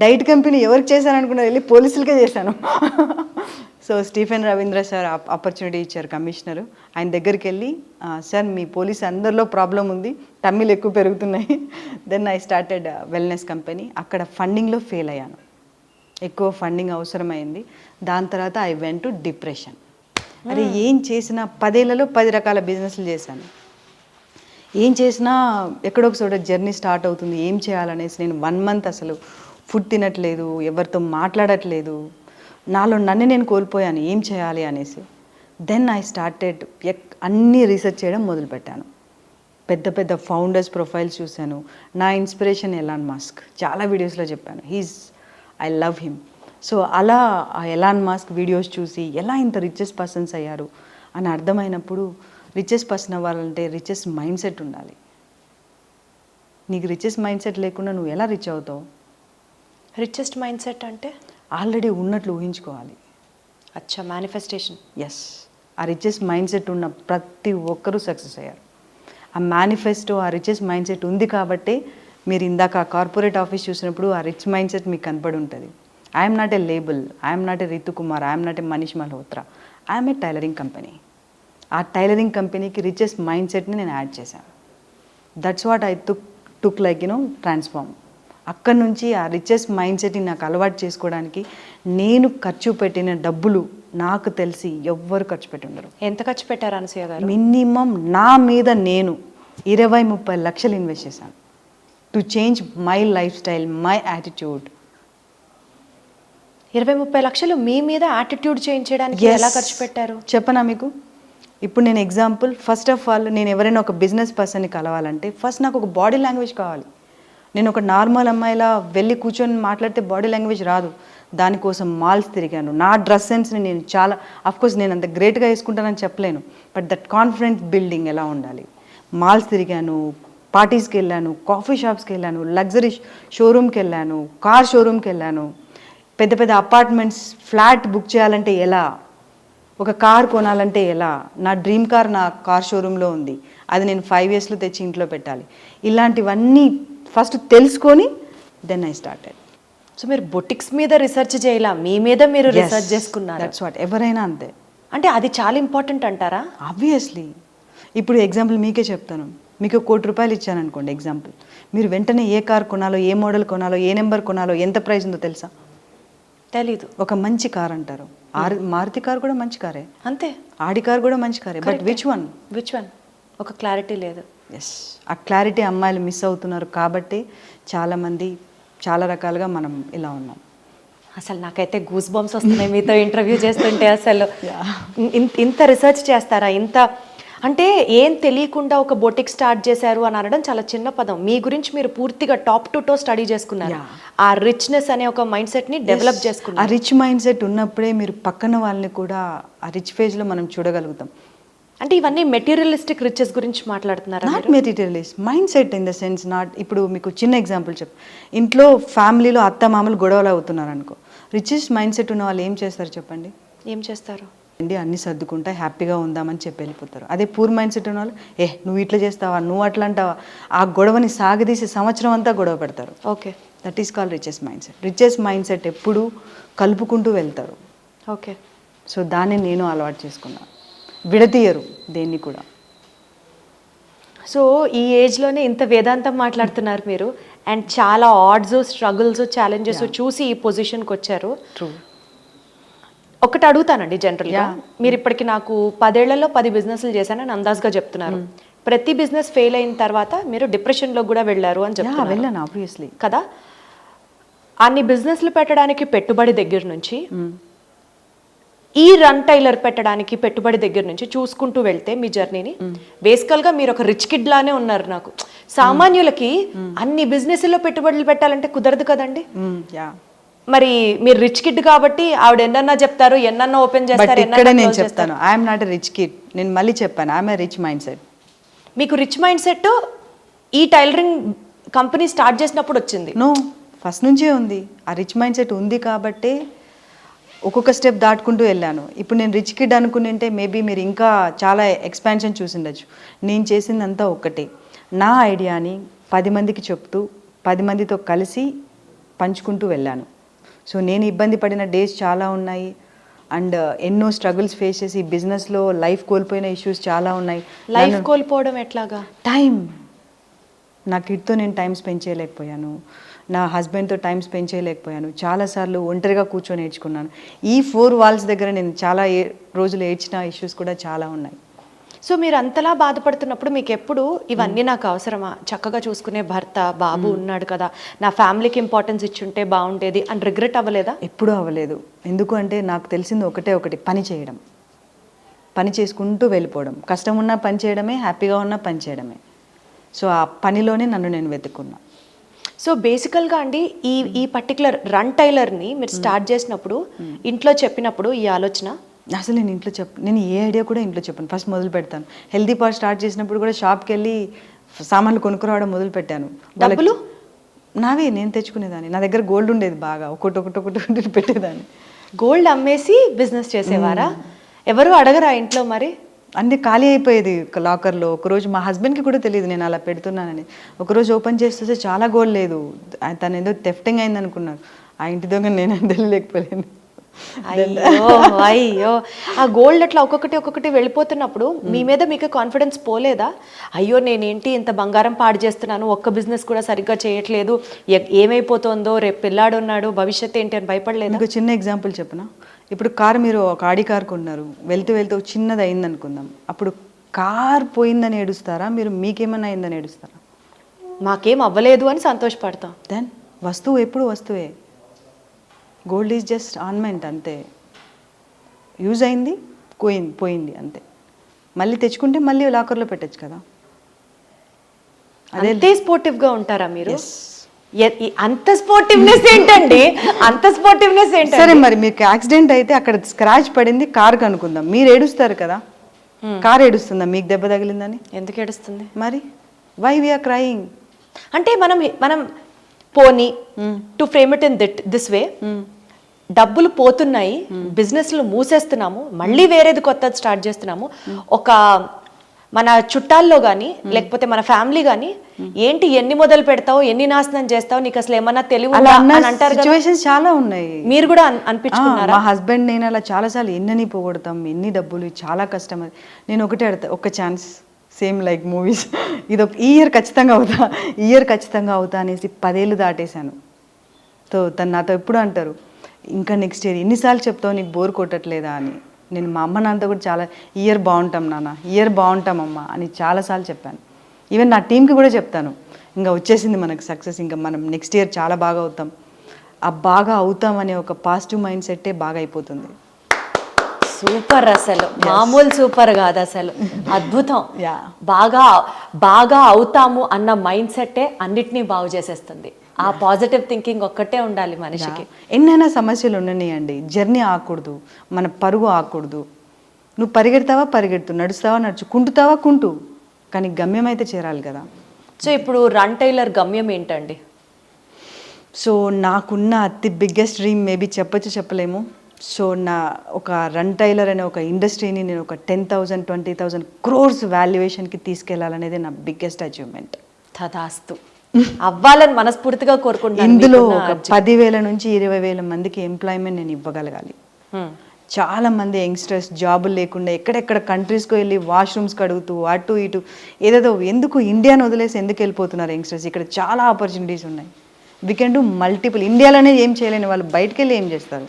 డైట్ కంపెనీ ఎవరికి చేశాను అనుకున్నా, వెళ్ళి పోలీసులకే చేశాను. So Stephen Ravindra sir opportunity ఇచ్చారు, కమిషనరు. ఆయన దగ్గరికి వెళ్ళి, సార్ మీ పోలీస్ అందరిలో ప్రాబ్లం ఉంది, టమ్మిలు ఎక్కువ పెరుగుతున్నాయి. Then I started wellness company. అక్కడ ఫండింగ్లో ఫెయిల్ అయ్యాను, ఎక్కువ ఫండింగ్ అవసరమైంది. దాని తర్వాత ఐ వెంట్ టు డిప్రెషన్. అరే ఏం చేసినా 10 ఏళ్లలో 10 రకాల బిజినెస్లు చేశాను. ఏం చేసినా ఎక్కడో ఒక చోట జర్నీ స్టార్ట్ అవుతుంది. ఏం చేయాలనేసి నేను 1 month అసలు ఫుడ్ తినట్లేదు, ఎవరితో మాట్లాడట్లేదు, నాలో నన్ను నేను కోల్పోయాను ఏం చేయాలి అనేసి. దెన్ ఐ స్టార్టెడ్ అన్నీ రీసెర్చ్ చేయడం మొదలుపెట్టాను. పెద్ద పెద్ద ఫౌండర్స్ ప్రొఫైల్స్ చూశాను. నా ఇన్స్పిరేషన్ ఎలాన్ మస్క్, చాలా వీడియోస్లో చెప్పాను, ఐ లవ్ హిమ్. సో అలా ఆ ఎలాన్ మస్క్ వీడియోస్ చూసి ఎలా ఇంత రిచెస్ట్ పర్సన్స్ అయ్యారు అని అర్థమైనప్పుడు, రిచెస్ట్ పర్సన్ అవ్వాలంటే రిచెస్ట్ మైండ్ సెట్ ఉండాలి. నీకు రిచెస్ట్ మైండ్ సెట్ లేకుండా నువ్వు ఎలా రిచ్ అవుతావు? రిచెస్ట్ మైండ్ సెట్ అంటే ఆల్రెడీ ఉన్నట్లు ఊహించుకోవాలి. అచ్చా, మేనిఫెస్టేషన్. ఎస్, ఆ రిచెస్ట్ మైండ్ సెట్ ఉన్న ప్రతి ఒక్కరూ సక్సెస్ అయ్యారు. ఆ మేనిఫెస్టో, ఆ రిచెస్ట్ మైండ్ సెట్ ఉంది కాబట్టి మీరు ఇందాక ఆ కార్పొరేట్ ఆఫీస్ చూసినప్పుడు ఆ రిచ్ మైండ్ సెట్ మీకు కనపడి ఉంటుంది. I'm not a label, I'm not a Ritu Kumar, I'm not a Manish Malhotra, I'm a tailoring company. ఆ టైలరింగ్ కంపెనీకి రిచెస్ట్ మైండ్ సెట్ని నేను యాడ్ చేశాను. That's what I took like transform. అక్కడి నుంచి ఆ రిచెస్ట్ మైండ్ సెట్ని నాకు అలవాటు చేసుకోవడానికి నేను ఖర్చు పెట్టిన డబ్బులు నాకు తెలిసి ఎవ్వరు ఖర్చు పెట్టి ఉండరు. ఎంత ఖర్చు పెట్టారు అనసూయ గారు? మినిమం నా మీద నేను 20-30 లక్షలు ఇన్వెస్ట్ చేశాను to change my life style, my attitude. 20-30 లక్షలు మీ మీద యాటిట్యూడ్ చేయించడానికి ఎలా ఖర్చు పెట్టారు చెప్పనా మీకు? ఇప్పుడు నేను ఎగ్జాంపుల్, ఫస్ట్ ఆఫ్ ఆల్ నేను ఎవరైనా ఒక బిజినెస్ పర్సన్ని కలవాలంటే ఫస్ట్ నాకు ఒక బాడీ లాంగ్వేజ్ కావాలి. నేను ఒక నార్మల్ అమ్మాయిలా వెళ్ళి కూర్చొని మాట్లాడితే బాడీ లాంగ్వేజ్ రాదు. దానికోసం మాల్స్ తిరిగాను. నా డ్రెస్ సెన్స్ని నేను చాలా, అఫ్కోర్స్ నేను అంత గ్రేట్గా వేసుకుంటానని చెప్పలేను, బట్ దట్ కాన్ఫిడెన్స్ బిల్డింగ్ ఎలా ఉండాలి. మాల్స్ తిరిగాను, పార్టీస్కి వెళ్ళాను, కాఫీ షాప్స్కి వెళ్ళాను, లగ్జరీ షోరూమ్కి వెళ్ళాను, కార్ షోరూమ్కి వెళ్ళాను, పెద్ద పెద్ద అపార్ట్మెంట్స్, ఫ్లాట్ బుక్ చేయాలంటే ఎలా, ఒక కార్ కొనాలంటే ఎలా. నా డ్రీమ్ కార్ నా కార్ షోరూంలో ఉంది, అది నేను 5 yearsలో తెచ్చి ఇంట్లో పెట్టాలి. ఇలాంటివన్నీ ఫస్ట్ తెలుసుకొని దెన్ ఐ స్టార్టెడ్. సో మీరు బొటిక్స్ మీద రీసెర్చ్ చేయాల, మీ మీద మీరు రీసెర్చ్ చేసుకున్నారు. దట్స్ వాట్, ఎవరైనా అంతే. అంటే అది చాలా ఇంపార్టెంట్ అంటారా? ఆబ్వియస్లీ. ఇప్పుడు ఎగ్జాంపుల్ మీకే చెప్తాను, మీకు 1 కోటి రూపాయలు ఇచ్చాను అనుకోండి ఎగ్జాంపుల్, మీరు వెంటనే ఏ కార్ కొనాలో, ఏ మోడల్ కొనాలో, ఏ నెంబర్ కొనాలో, ఎంత ప్రైస్ ఉందో తెలుసా? తెలీదు. ఒక మంచి కార్ అంటారు, మారుతి కార్ కూడా మంచి కారే, అంతే. ఆడి కార్ కూడా మంచి కారే, బట్ విచ్ వన్? ఒక క్లారిటీ లేదు. ఎస్, ఆ క్లారిటీ అమ్మాయిలు మిస్ అవుతున్నారు కాబట్టి చాలామంది చాలా రకాలుగా మనం ఇలా ఉన్నాం. అసలు నాకైతే గూస్ బంప్స్ వస్తున్నాయి మీతో ఇంటర్వ్యూ చేస్తుంటే. అసలు ఇంత రీసెర్చ్ చేస్తారా? ఇంత అంటే ఏం తెలియకుండా ఒక బొటిక్ స్టార్ట్ చేశారు అని అనడం చాలా చిన్న పదం. మీ గురించి మీరు పూర్తిగా టాప్ టు టో స్టడీ చేసుకున్నారు. ఆ రిచ్నెస్ అనే ఒక మైండ్ సెట్ ని డెవలప్ చేసుకున్నారు. ఆ రిచ్ మైండ్ సెట్ ఉన్నప్పుడే మీరు పక్కన వాళ్ళని కూడా ఆ రిచ్ ఫేజ్ లో మనం చూడగలుగుతాం. అంటే ఇవన్నీ మెటీరియలిస్టిక్ రిచెస్ గురించి మాట్లాడుతున్నారు? Not materialist, mind set in the sense not. ఇప్పుడు మీకు చిన్న ఎగ్జాంపుల్ ఇంట్లో ఫ్యామిలీలో అత్త మామలు గొడవలు అవుతున్నారు అనుకో, రిచెస్ట్ మైండ్ సెట్ ఉన్న వాళ్ళు ఏం చేస్తారు చెప్పండి? ఏం చేస్తారు? అన్నీ సర్దుకుంటా హ్యాపీగా ఉందామని చెప్పి వెళ్ళిపోతారు. అదే పూర్ మైండ్ సెట్ ఉన్న వాళ్ళు, నువ్వు ఇట్లా చేస్తావా, నువ్వు అట్లా అంటావా, ఆ గొడవని సాగదీసి సంవత్సరం అంతా గొడవ పెడతారు. Okay, that is called richest mind set. Richest mind set ఎప్పుడు కలుపుకుంటూ వెళ్తారు. ఓకే, సో దాన్ని నేను అలవాటు చేసుకున్నాను. విడతీయరు దేన్ని కూడా. సో ఈ ఏజ్లోనే ఇంత వేదాంతం మాట్లాడుతున్నారు మీరు, అండ్ చాలా ఆడ్స్, స్ట్రగుల్స్, ఛాలెంజెస్ చూసి ఈ పొజిషన్కి వచ్చారు. ట్రూ. ఒకటి అడుగుతానండి జనరల్గా, మీరు ఇప్పటికి నాకు 10 ఏళ్లలో 10 బిజినెస్లు చేశానని అందాజుగా చెప్తున్నారు. ప్రతి బిజినెస్ ఫెయిల్ అయిన తర్వాత మీరు డిప్రెషన్లో కూడా వెళ్ళారు అని చెప్తున్నారు. వెళ్ళాను ఆబ్వియస్లీ కదా. అన్ని బిజినెస్లు పెట్టడానికి పెట్టుబడి దగ్గర నుంచి, ఈ రన్ టైలర్ పెట్టడానికి పెట్టుబడి దగ్గర నుంచి చూసుకుంటూ వెళ్తే మీ జర్నీని, బేసికల్గా మీరు ఒక రిచ్ కిడ్ లానే ఉన్నారు. నాకు సామాన్యులకి అన్ని బిజినెస్లో పెట్టుబడులు పెట్టాలంటే కుదరదు కదండి. మరి మీరు రిచ్ కిడ్ కాబట్టి ఆవిడ ఎన్నన్నా చెప్తారు, ఎన్నన్నా ఓపెన్ చేస్తారు. ఇక్కడ నేను చెప్తాను, I'm not a rich kid. నేను మళ్ళీ చెప్పాను, I'm a rich mind set. మీకు రిచ్ మైండ్ సెట్ ఈ టైలరింగ్ కంపెనీ స్టార్ట్ చేసినప్పుడు వచ్చింది? నో, ఫస్ట్ నుంచే ఉంది. ఆ రిచ్ మైండ్ సెట్ ఉంది కాబట్టి ఒక్కొక్క స్టెప్ దాటుకుంటూ వెళ్ళాను. ఇప్పుడు నేను రిచ్ కిడ్ అనుకునింటే మేబీ మీరు ఇంకా చాలా ఎక్స్పాన్షన్ చూసిండొచ్చు. నేను చేసిందంతా ఒక్కటే, నా ఐడియాని 10 మందికి చెప్తూ 10 మందితో కలిసి పంచుకుంటూ వెళ్ళాను. సో నేను ఇబ్బంది పడిన డేస్ చాలా ఉన్నాయి, అండ్ ఎన్నో స్ట్రగుల్స్ ఫేస్ చేసి ఈ బిజినెస్లో లైఫ్ కోల్పోయిన ఇష్యూస్ చాలా ఉన్నాయి. లైఫ్ కోల్పోవడం ఎట్లాగా? టైం, నా కిడ్తో నేను టైం స్పెండ్ చేయలేకపోయాను, నా హస్బెండ్తో టైం స్పెండ్ చేయలేకపోయాను, చాలాసార్లు ఒంటరిగా కూర్చొని నేర్చుకున్నాను. ఈ 4 వాల్స్ దగ్గర నేను చాలా రోజులు ఏడ్చిన ఇష్యూస్ కూడా చాలా ఉన్నాయి. సో మీరు అంతలా బాధపడుతున్నప్పుడు మీకు ఎప్పుడు ఇవన్నీ నాకు అవసరమా, చక్కగా చూసుకునే భర్త బాబు ఉన్నాడు కదా, నా ఫ్యామిలీకి ఇంపార్టెన్స్ ఇచ్చుంటే బాగుండేది అని రిగ్రెట్ అవ్వలేదా? ఎప్పుడూ అవ్వలేదు. ఎందుకు అంటే నాకు తెలిసింది ఒకటి, పని చేయడం, పని చేసుకుంటూ వెళ్ళిపోవడం. కష్టం ఉన్నా పని చేయడమే, హ్యాపీగా ఉన్నా పని చేయడమే. సో ఆ పనిలోనే నన్ను నేను వెతుక్కున్నా. సో బేసికల్గా అండి ఈ పర్టికులర్ రన్ టైలర్ని మీరు స్టార్ట్ చేసినప్పుడు ఇంట్లో చెప్పినప్పుడు ఈ ఆలోచన అసలు నేను ఇంట్లో నేను ఏ ఐడియా కూడా ఇంట్లో చెప్పను. ఫస్ట్ మొదలు పెడతాను. హెల్దీ పార్ట్ స్టార్ట్ చేసినప్పుడు కూడా షాప్కి వెళ్ళి సామాన్లు కొనుక్కురావడం మొదలు పెట్టాను. డబ్బులు నావే, నేను తెచ్చుకునేదాన్ని. నా దగ్గర గోల్డ్ ఉండేది బాగా, ఒకటి పెట్టేదాన్ని. గోల్డ్ అమ్మేసి బిజినెస్ చేసేవారా? ఎవరు అడగరా ఇంట్లో మరి? అన్నీ ఖాళీ అయిపోయేది లాకర్లో. ఒకరోజు మా హస్బెండ్కి కూడా తెలియదు నేను అలా పెడుతున్నానని. ఒకరోజు ఓపెన్ చేస్తే చాలా గోల్డ్ లేదు. తను ఏదో థెఫ్టింగ్ అయింది అనుకున్నాను. ఆ ఇంటి దొంగ నేను తెలియలేకపోయాను. అయ్యో, ఆ గోల్డ్ అట్లా ఒక్కొక్కటి వెళ్ళిపోతున్నప్పుడు మీ మీద మీకు కాన్ఫిడెన్స్ పోలేదా? అయ్యో నేనేంటి ఇంత బంగారం పాడు చేస్తున్నాను, ఒక్క బిజినెస్ కూడా సరిగ్గా చేయట్లేదు, ఏమైపోతుందో, రేపు పిల్లాడు ఉన్నాడు, భవిష్యత్తు ఏంటి అని భయపడలేదు? మీకు చిన్న ఎగ్జాంపుల్ చెప్పనా? ఇప్పుడు కారు, మీరు ఒక ఆడి కారు కొన్నారు, వెళ్తూ చిన్నది అయింది అనుకుందాం. అప్పుడు కార్ పోయిందని ఏడుస్తారా, మీరు మీకేమన్నా అయిందని ఏడుస్తారా? మాకేం అవ్వలేదు అని సంతోషపడతాం. దెన్ వస్తువు ఎప్పుడు వస్తువే. గోల్డ్ ఈజ్ జస్ట్ ఆర్నమెంట్ అంతే. యూజ్ అయింది, పోయింది అంతే. మళ్ళీ తెచ్చుకుంటే మళ్ళీ లాకర్లో పెట్టచ్చు కదా. అదే స్పోర్టివ్గా ఉంటారా మీరు? అంత స్పోర్టివ్నెస్ ఏంటండి? అంత స్పోర్టివ్నెస్ ఏంటి? సరే మరి మీకు యాక్సిడెంట్ అయితే అక్కడ స్క్రాచ్ పడింది కార్ కనుక్కుందాం, మీరు ఏడుస్తారు కదా. కార్ ఏడుస్తుందా మీకు దెబ్బ తగిలిందని? ఎందుకు ఏడుస్తుంది మరి? వై వీఆర్ క్రయింగ్ అంటే మనం పోనీ to frame it in this way, డబ్బులు పోతున్నాయి, బిజినెస్లు మూసేస్తున్నాము, మళ్ళీ వేరేది కొత్తది స్టార్ట్ చేస్తున్నాము. ఒక మన చుట్టాల్లో కానీ లేకపోతే మన ఫ్యామిలీ కానీ ఏంటి ఎన్ని మొదలు పెడతావు, ఎన్ని నాశనం చేస్తావు, నీకు అసలు ఏమన్నా తెలివి అంటారు. సిచ్యువేషన్స్ చాలా ఉన్నాయి. మీరు కూడా అనిపించుకున్నారా? మా హస్బెండ్ నేను అలా చాలాసార్లు ఎన్ని పోగొడతాం, ఎన్ని డబ్బులు, చాలా కష్టం. నేను ఒకటే అడతా, ఒక్క ఛాన్స్, సేమ్ లైక్ మూవీస్, ఇది ఈ ఇయర్ ఖచ్చితంగా అవుతా అనేసి 10 ఏళ్ళు దాటేశాను. సో తను నాతో ఎప్పుడు అంటారు, ఇంకా నెక్స్ట్ ఇయర్ ఎన్నిసార్లు చెప్తావు, నీకు బోర్ కొట్టట్లేదా అని. నేను మా అమ్మ నాన్నతో కూడా చాలా ఇయర్ బాగుంటాం నాన్న, ఇయర్ బాగుంటామమ్మా అని చాలాసార్లు చెప్పాను. ఈవెన్ నా టీంకి కూడా చెప్తాను, ఇంకా వచ్చేసింది మనకు సక్సెస్, ఇంకా మనం నెక్స్ట్ ఇయర్ చాలా బాగా అవుతాం. ఆ బాగా అవుతాం అనే ఒక పాజిటివ్ మైండ్ సెట్టే బాగా అయిపోతుంది. సూపర్, అసలు మామూలు సూపర్ కాదు, అసలు అద్భుతం. యా, బాగా అవుతాము అన్న మైండ్ సెట్టే అన్నిటినీ బాగు చేసేస్తుంది. ఆ పాజిటివ్ థింకింగ్ ఒక్కటే ఉండాలి మనిషికి. ఎన్నైనా సమస్యలు ఉండనియండి, జర్నీ ఆగకూడదు, మన పరుగు ఆగకూడదు. నువ్వు పరిగెడుతూ, నడుస్తావా కుంటూ, కానీ గమ్యం అయితే చేరాలి కదా. సో ఇప్పుడు రన్ టైలర్ గమ్యం ఏంటండి? సో నాకున్న అతి బిగ్గెస్ట్ డ్రీమ్ మేబీ చెప్పలేము. సో నా ఒక రన్ టైలర్ అనే ఒక ఇండస్ట్రీని నేను ఒక 10,000 20,000 crores వాల్యుయేషన్కి తీసుకెళ్లాలనేది నా బిగ్గెస్ట్ అచీవ్మెంట్. తదాస్తు, అవ్వాలని మనస్ఫూర్తిగా కోరుకుంటున్నాను. ఇందులో ఒక 10,000 నుంచి 20,000 మందికి ఎంప్లాయ్మెంట్ నేను ఇవ్వగలగాలి. చాలా మంది యంగ్స్టర్స్ జాబులు లేకుండా ఎక్కడెక్కడ కంట్రీస్కి వెళ్ళి వాష్రూమ్స్కి అడుగుతూ అటు ఇటు ఏదేదో, ఎందుకు ఇండియాను వదిలేసి ఎందుకు వెళ్ళిపోతున్నారు యంగ్స్టర్స్? ఇక్కడ చాలా ఆపర్చునిటీస్ ఉన్నాయి. We can do multiple. ఇండియాలోనే ఏం చేయలేని వాళ్ళు బయటకు వెళ్ళి ఏం చేస్తారు?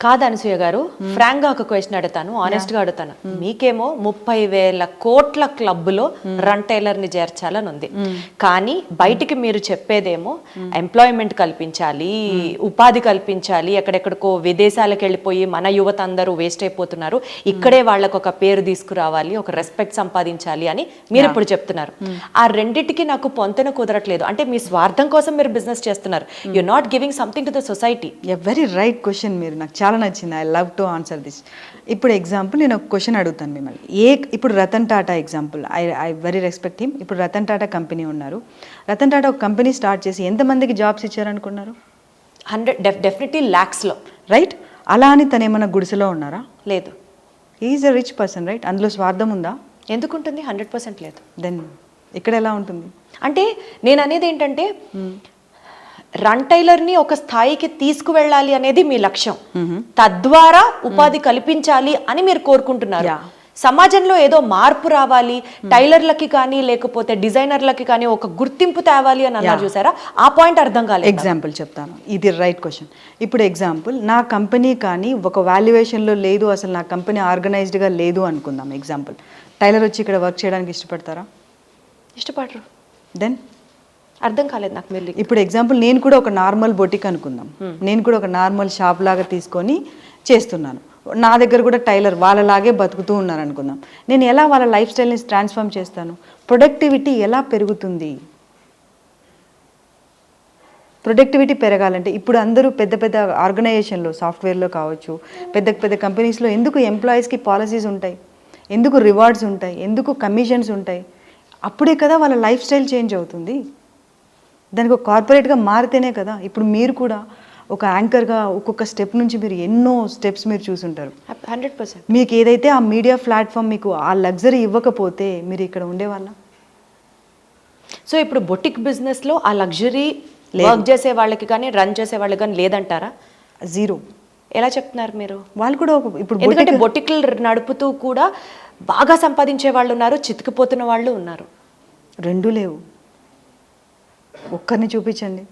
కాదు అనసూయ గారు, ఫ్రాంక్గా ఒక క్వశ్చన్ అడుగుతాను, ఆనెస్ట్గా అడుగుతాను. మీకేమో 30,000 కోట్ల క్లబ్లో రన్ టైలర్ని చేర్చాలని ఉంది, కానీ బయటికి మీరు చెప్పేదేమో ఎంప్లాయ్మెంట్ కల్పించాలి, ఉపాధి కల్పించాలి, ఎక్కడెక్కడికో విదేశాలకు వెళ్ళిపోయి మన యువత అందరూ వేస్ట్ అయిపోతున్నారు, ఇక్కడే వాళ్ళకు ఒక పేరు తీసుకురావాలి, ఒక రెస్పెక్ట్ సంపాదించాలి అని మీరు ఇప్పుడు చెప్తున్నారు. ఆ రెండిటికి నాకు పొంతన కుదరట్లేదు. అంటే మీ స్వార్థం కోసం మీరు బిజినెస్ చేస్తున్నారు, you not giving something to the society. Very right question. మీరు నాకు చాలా నచ్చింది. I love to answer this. ఇప్పుడు ఎగ్జాంపుల్ నేను ఒక క్వశ్చన్ అడుగుతాను మిమ్మల్ని. ఇప్పుడు Ratan Tata example, I very respect him. ఇప్పుడు రతన్ టాటా కంపెనీ ఉన్నారు. రతన్ టాటా ఒక కంపెనీ స్టార్ట్ చేసి ఎంతమందికి జాబ్స్ ఇచ్చారనుకున్నారు? 100 డెఫినెట్లీ lakhsలో, రైట్? అలా అని తను ఏమన్నా గుడిసెలో ఉన్నారా? లేదు. Is a rich person, right? అందులో స్వార్థం ఉందా? ఎందుకుంటుంది? 100% లేదు. దెన్ ఇక్కడ ఎలా ఉంటుంది? అంటే నేను అనేది ఏంటంటే రన్ టైలర్ని ఒక స్థాయికి తీసుకువెళ్ళాలి అనేది మీ లక్ష్యం, తద్వారా ఉపాధి కల్పించాలి అని మీరు కోరుకుంటున్నారు. సమాజంలో ఏదో మార్పు రావాలి, టైలర్లకి కానీ లేకపోతే డిజైనర్లకి కానీ ఒక గుర్తింపు తేవాలి అని అన్నారు చూసారా, ఆ పాయింట్ అర్థం కాలేదు. ఎగ్జాంపుల్ చెప్తాను, ఇది రైట్ క్వశ్చన్. ఇప్పుడు ఎగ్జాంపుల్, నా కంపెనీ కానీ ఒక వాల్యుయేషన్లో లేదు, అసలు నా కంపెనీ ఆర్గనైజ్డ్గా లేదు అనుకుందాం. ఎగ్జాంపుల్, టైలర్ వచ్చి ఇక్కడ వర్క్ చేయడానికి ఇష్టపడతారా? ఇష్టపడరు. దెన్ అర్థం కాలేదు నాకు మీరు. ఇప్పుడు ఎగ్జాంపుల్, నేను కూడా ఒక నార్మల్ బొటిక్ అనుకుందాం, నేను కూడా ఒక నార్మల్ షాప్ లాగా తీసుకొని చేస్తున్నాను, నా దగ్గర కూడా టైలర్ వాళ్ళలాగే బతుకుతూ ఉన్నారు అనుకుందాం. నేను ఎలా వాళ్ళ లైఫ్ స్టైల్ని ట్రాన్స్ఫార్మ్ చేస్తాను? ప్రొడక్టివిటీ ఎలా పెరుగుతుంది? ప్రొడక్టివిటీ పెరగాలంటే ఇప్పుడు అందరూ పెద్ద పెద్ద ఆర్గనైజేషన్లో, సాఫ్ట్వేర్లో కావచ్చు, పెద్ద పెద్ద కంపెనీస్లో ఎందుకు ఎంప్లాయీస్కి పాలసీస్ ఉంటాయి, ఎందుకు రివార్డ్స్ ఉంటాయి, ఎందుకు కమిషన్స్ ఉంటాయి? అప్పుడే కదా వాళ్ళ లైఫ్ స్టైల్ చేంజ్ అవుతుంది. దానికి ఒక కార్పొరేట్గా మారితేనే కదా. ఇప్పుడు మీరు కూడా ఒక యాంకర్గా ఒక్కొక్క స్టెప్ నుంచి మీరు ఎన్నో స్టెప్స్ మీరు చూసుంటారు. 100%. మీకు ఏదైతే ఆ మీడియా ప్లాట్ఫామ్ మీకు ఆ లగ్జరీ ఇవ్వకపోతే మీరు ఇక్కడ ఉండేవాళ్ళ? సో ఇప్పుడు బొటిక్ బిజినెస్లో ఆ లగ్జరీ వర్క్ చేసే వాళ్ళకి కానీ రన్ చేసే వాళ్ళకి కానీ లేదంటారా? జీరో. ఎలా చెప్తున్నారు మీరు? వాళ్ళు కూడా ఇప్పుడు ఎందుకంటే బొటిక్లు నడుపుతూ కూడా బాగా సంపాదించే వాళ్ళు ఉన్నారు, చితికిపోతున్న వాళ్ళు ఉన్నారు. రెండూ లేవు. ఒక్కరిని చూపించండి.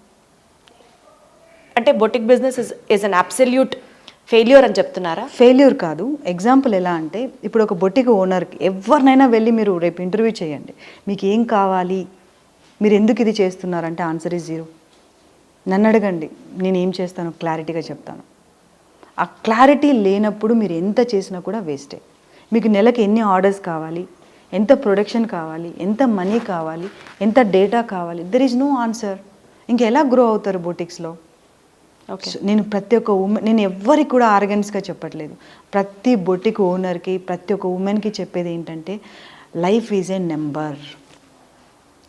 అంటే boutique business is an absolute failure అని చెప్తున్నారా? ఫెయిల్యూర్ కాదు. ఎగ్జాంపుల్ ఎలా అంటే, ఇప్పుడు ఒక బొటిక్ ఓనర్కి ఎవరినైనా వెళ్ళి మీరు రేపు ఇంటర్వ్యూ చేయండి, మీకు ఏం కావాలి, మీరు ఎందుకు ఇది చేస్తున్నారంటే ఆన్సర్ ఈజ్ జీరో. నన్ను అడగండి, నేను ఏం చేస్తానో క్లారిటీగా చెప్తాను. ఆ క్లారిటీ లేనప్పుడు మీరు ఎంత చేసినా కూడా వేస్టే. మీకు నెలకు ఎన్ని ఆర్డర్స్ కావాలి, ఎంత ప్రొడక్షన్ కావాలి, ఎంత మనీ కావాలి, ఎంత డేటా కావాలి, దెర్ ఈజ్ నో ఆన్సర్. ఇంకెలా గ్రో అవుతారు బొటిక్స్లో? నేను ప్రతి ఒక్క నేను ఎవ్వరికి కూడా ఆర్గెన్స్గా చెప్పట్లేదు. ప్రతి బొటిక్ ఓనర్కి, ప్రతి ఒక్క ఉమెన్కి చెప్పేది ఏంటంటే, లైఫ్ ఈజ్ ఏ నెంబర్.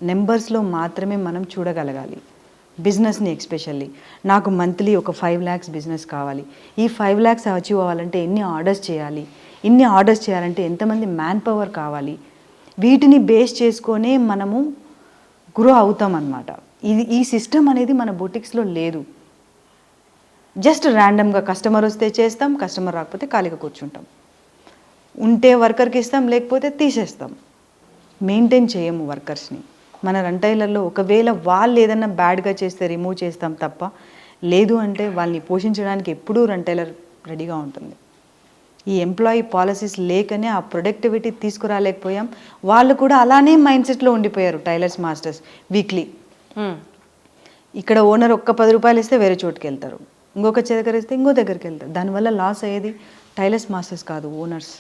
నెంబర్స్లో మాత్రమే మనం చూడగలగాలి బిజినెస్ని. ఎస్పెషల్లీ నాకు మంత్లీ ఒక 5 lakhs బిజినెస్ కావాలి, ఈ 5 lakhs అచీవ్ అవ్వాలంటే ఎన్ని ఆర్డర్స్ చేయాలి, ఇన్ని ఆర్డర్స్ చేయాలంటే ఎంతమంది మ్యాన్ పవర్ కావాలి, వీటిని బేస్ చేసుకొనే మనము గ్రో అవుతాం అన్నమాట. ఈ సిస్టమ్ అనేది మన బొటిక్స్లో లేదు. జస్ట్ ర్యాండమ్గా కస్టమర్ వస్తే చేస్తాం, కస్టమర్ రాకపోతే ఖాళీగా కూర్చుంటాం, ఉంటే వర్కర్కి ఇస్తాం, లేకపోతే తీసేస్తాం. మెయింటైన్ చేయము వర్కర్స్ని. మన రంటైలర్లో ఒకవేళ వాళ్ళు ఏదన్నా బ్యాడ్గా చేస్తే రిమూవ్ చేస్తాం తప్ప, లేదు అంటే వాళ్ళని పోషించడానికి ఎప్పుడూ రంటైలర్ రెడీగా ఉంటుంది. ఈ ఎంప్లాయీ పాలసీస్ లేకనే ఆ ప్రొడక్టివిటీ తీసుకురాలేకపోయాం. వాళ్ళు కూడా అలానే మైండ్ సెట్లో ఉండిపోయారు టైలర్స్ మాస్టర్స్. వీక్లీ ఇక్కడ ఓనర్ ఒక్క 10 రూపాయలు ఇస్తే వేరే చోటుకి వెళ్తారు, ఇంకొక దగ్గర ఇస్తే ఇంకో దగ్గరికి వెళ్తారు. దానివల్ల లాస్ అయ్యేది టైలర్స్ మాస్టర్స్ కాదు, ఓనర్స్.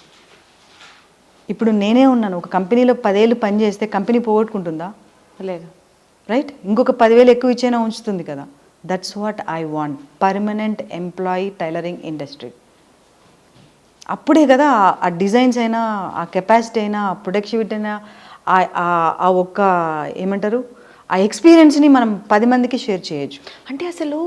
ఇప్పుడు నేనే ఉన్నాను, ఒక కంపెనీలో 10 ఏళ్ళు పని చేస్తే కంపెనీ పోగొట్టుకుంటుందా? లేదు, రైట్? ఇంకొక 10,000 ఎక్కువ ఇచ్చైనా ఉంచుతుంది కదా. That's what I want, permanent employee tailoring industry. అప్పుడే కదా ఆ డిజైన్స్ అయినా, ఆ కెపాసిటీ అయినా, ఆ ప్రొడక్టివిటీ అయినా, ఆ ఒక్క ఏమంటారు, ఆ ఎక్స్పీరియన్స్ని మనం 10 మందికి షేర్ చేయొచ్చు. అంటే అసలు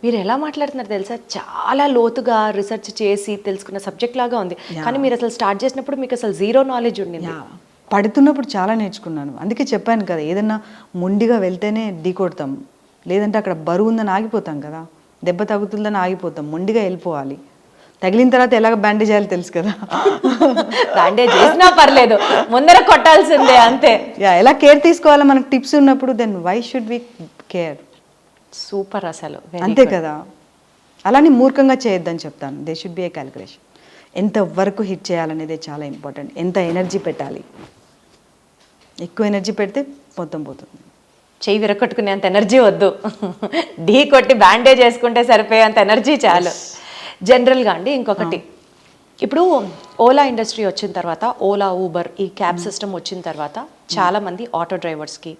మీరు ఎలా మాట్లాడుతున్నారు తెలుసా, చాలా లోతుగా రీసెర్చ్ చేసి తెలుసుకున్న సబ్జెక్ట్ లాగా ఉంది. కానీ మీరు అసలు స్టార్ట్ చేసినప్పుడు మీకు అసలు జీరో నాలెడ్జ్ ఉండింది. పడుతున్నప్పుడు చాలా నేర్చుకున్నాను. అందుకే చెప్పాను కదా, ఏదన్నా మొండిగా వెళ్తేనే ఢీకొడతాం, లేదంటే అక్కడ బరువు ఉందని ఆగిపోతాం కదా, దెబ్బ తగ్గుతుందని ఆగిపోతాం. మొండిగా వెళ్ళిపోవాలి. తగిలిన తర్వాత ఎలాగ బ్యాండేజ్ చేయాలో తెలుసు కదా. బ్యాండేజ్ చేసినా పర్లేదు, ముందర కొట్టాల్సిందే అంతే. ఎలా కేర్ తీసుకోవాలో మనకు టిప్స్ ఉన్నప్పుడు, then why should we care? Super అసలు, అంతే కదా. అలానే మూర్ఖంగా చేయొద్దని చెప్తాను. They should be a calculation. ఎంత వరకు హిట్ చేయాలనేది చాలా ఇంపార్టెంట్. ఎంత ఎనర్జీ పెట్టాలి, ఎక్కువ ఎనర్జీ పెడితే మొత్తం పోతుంది. చెయ్యి విరగొట్టుకునేంత ఎనర్జీ వద్దు, ఢీ కొట్టి బ్యాండేజ్ వేసుకుంటే సరిపోయేంత ఎనర్జీ చాలు. జనరల్గా అండి ఇంకొకటి, ఇప్పుడు ఓలా ఇండస్ట్రీ వచ్చిన తర్వాత, ఓలా, ఊబర్, ఈ క్యాబ్ సిస్టమ్ వచ్చిన తర్వాత చాలామంది ఆటో డ్రైవర్స్కి,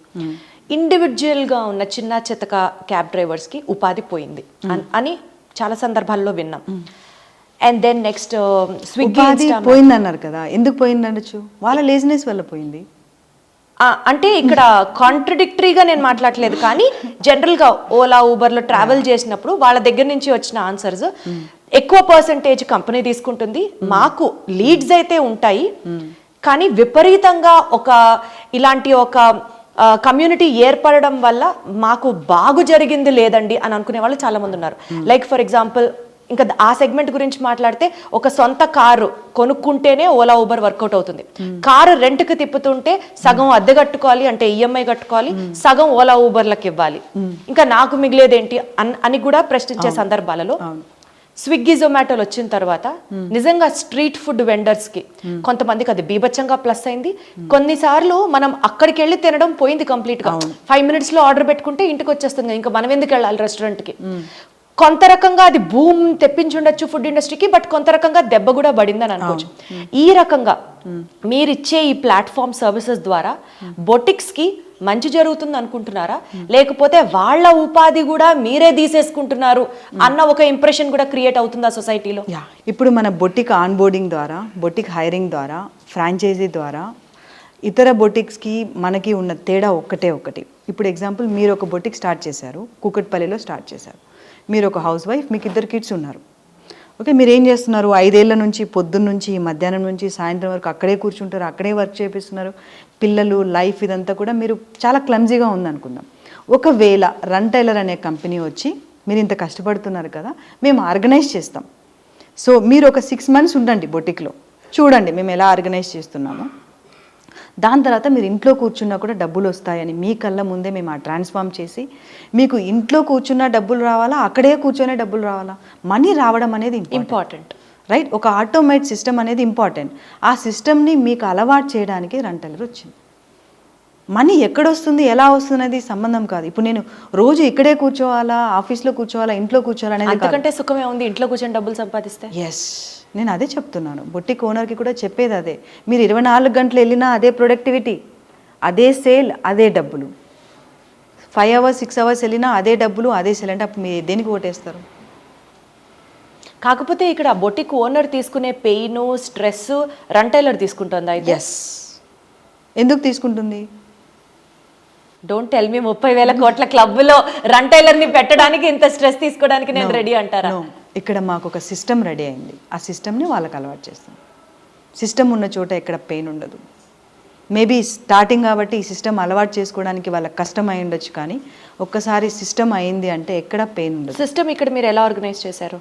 ఇండివిజువల్గా ఉన్న చిన్న చితక క్యాబ్ డ్రైవర్స్కి ఉపాధి పోయింది అని చాలా సందర్భాల్లో విన్నాం. అండ్ దెన్ నెక్స్ట్ స్విగ్గీ పోయింది అన్నారు కదా. ఎందుకు పోయింది అనొచ్చు, వాళ్ళ లేజినెస్ వల్ల పోయింది. అంటే ఇక్కడ కాంట్రడిక్టరీగా నేను మాట్లాడలేదు, కానీ జనరల్గా ఓలా, ఊబర్లో ట్రావెల్ చేసినప్పుడు వాళ్ళ దగ్గర నుంచి వచ్చిన ఆన్సర్స్, ఎక్కువ పర్సంటేజ్ కంపెనీ తీసుకుంటుంది, మాకు లీడ్స్ అయితే ఉంటాయి, కానీ విపరీతంగా ఇలాంటి ఒక కమ్యూనిటీ ఏర్పడడం వల్ల మాకు బాగు జరిగింది లేదండి అని అనుకునే వాళ్ళు చాలా మంది ఉన్నారు. లైక్ ఫర్ ఎగ్జాంపుల్, ఇంకా ఆ సెగ్మెంట్ గురించి మాట్లాడితే, ఒక సొంత కారు కొనుక్కుంటేనే ఓలా ఊబర్ వర్కౌట్ అవుతుంది. కారు రెంట్కి తిప్పుతుంటే సగం అద్దె కట్టుకోవాలి, అంటే ఈఎంఐ కట్టుకోవాలి, సగం ఓలా ఊబర్లకు ఇవ్వాలి, ఇంకా నాకు మిగిలేదేంటి అని కూడా ప్రశ్నించే సందర్భాలలో స్విగ్గీ జొమాటోలు వచ్చిన తర్వాత నిజంగా స్ట్రీట్ ఫుడ్ వెండర్స్ కి కొంతమందికి అది బీభత్సంగా ప్లస్ అయింది. కొన్నిసార్లు మనం అక్కడికి వెళ్ళి తినడం పోయింది కంప్లీట్ గా. 5 minutes లో ఆర్డర్ పెట్టుకుంటే ఇంటికి వచ్చేస్తుంది, ఇంకా మనం ఎందుకు వెళ్ళాలి రెస్టారెంట్ కి. కొంత రకంగా అది భూమ్ తెప్పించుండొచ్చు ఫుడ్ ఇండస్ట్రీకి, బట్ కొంత రకంగా దెబ్బ కూడా పడిందని అనుకోవచ్చు. ఈ రకంగా మీరిచ్చే ఈ ప్లాట్ఫామ్ సర్వీసెస్ ద్వారా బొటిక్స్ కి మంచి జరుగుతుంది అనుకుంటున్నారా, లేకపోతే వాళ్ళ ఉపాధి కూడా మీరే తీసేసుకుంటున్నారు అన్న ఒక ఇంప్రెషన్ కూడా క్రియేట్ అవుతుందా సొసైటీలో? ఇప్పుడు మన బొటిక్ ఆన్బోర్డింగ్ ద్వారా, బొటిక్ హైరింగ్ ద్వారా, ఫ్రాంచైజీ ద్వారా ఇతర బొటిక్స్కి మనకి ఉన్న తేడా ఒకటి. ఇప్పుడు ఎగ్జాంపుల్, మీరు ఒక బొటిక్ స్టార్ట్ చేశారు, కూకట్పల్లిలో స్టార్ట్ చేశారు, మీరు ఒక హౌస్ వైఫ్, మీకు 2 kids ఉన్నారు. ఓకే, మీరు ఏం చేస్తున్నారు? 5 ఏళ్ల నుంచి, పొద్దున్న నుంచి మధ్యాహ్నం నుంచి సాయంత్రం వరకు అక్కడే కూర్చుంటారు, అక్కడే వర్క్ చేపిస్తున్నారు. పిల్లలు, లైఫ్ ఇదంతా కూడా మీరు చాలా క్లమ్జీగా ఉందనుకుందాం. ఒకవేళ రన్ టైలర్ అనే కంపెనీ వచ్చి, మీరు ఇంత కష్టపడుతున్నారు కదా, మేము ఆర్గనైజ్ చేస్తాం, సో మీరు ఒక 6 months ఉండండి బొటిక్లో, చూడండి మేము ఎలా ఆర్గనైజ్ చేస్తున్నాము, దాని తర్వాత మీరు ఇంట్లో కూర్చున్నా కూడా డబ్బులు వస్తాయని మీ కళ్ళ ముందే మేము ఆ ట్రాన్స్ఫార్మ్ చేసి, మీకు ఇంట్లో కూర్చున్నా డబ్బులు రావాలా, అక్కడే కూర్చొనే డబ్బులు రావాలా, మనీ రావడం అనేది ఇంపార్టెంట్, రైట్? ఒక ఆటోమేట్ సిస్టమ్ అనేది ఇంపార్టెంట్. ఆ సిస్టమ్ని మీకు అలవాటు చేయడానికి రన్ టైలర్ వచ్చింది. మనీ ఎక్కడొస్తుంది, ఎలా వస్తుంది అనేది సంబంధం కాదు. ఇప్పుడు నేను రోజు ఇక్కడే కూర్చోవాలా, ఆఫీస్లో కూర్చోవాలా, ఇంట్లో కూర్చోవాలా అనేది అంతకంటే సుఖమే ఉంది ఇంట్లో కూర్చొని డబ్బులు సంపాదిస్తే. ఎస్, నేను అదే చెప్తున్నాను. బొటిక్ ఓనర్కి కూడా చెప్పేది అదే. మీరు 24 గంటలు వెళ్ళినా అదే ప్రొడక్టివిటీ, అదే సేల్, అదే డబ్బులు. 5 hours 6 hours వెళ్ళినా అదే డబ్బులు, అదే సేల్. అంటే అప్పుడు మీరు దేనికి ఓటేస్తారు? కాకపోతే ఇక్కడ బొటిక్ ఓనర్ తీసుకునే పెయిన్, స్ట్రెస్ రన్ టైలర్ తీసుకుంటుందా? ఎస్. ఎందుకు తీసుకుంటుంది? డోంట్ టెల్ మీ 30,000 కోట్ల క్లబ్లో రన్ టైలర్ని పెట్టడానికి ఇంత స్ట్రెస్ తీసుకోవడానికి నేను రెడీ అంటారా? ఇక్కడ మాకు ఒక సిస్టమ్ రెడీ అయింది, ఆ సిస్టమ్ని వాళ్ళకి అలవాటు చేస్తాం. సిస్టమ్ ఉన్న చోట ఎక్కడ పెయిన్ ఉండదు. మేబీ స్టార్టింగ్ కాబట్టి ఈ సిస్టమ్ అలవాటు చేసుకోవడానికి వాళ్ళకి కష్టం అయి ఉండొచ్చు, కానీ ఒక్కసారి సిస్టమ్ అయింది అంటే ఎక్కడ పెయిన్ ఉండదు. సిస్టమ్ ఇక్కడ మీరు ఎలా ఆర్గనైజ్ చేశారు?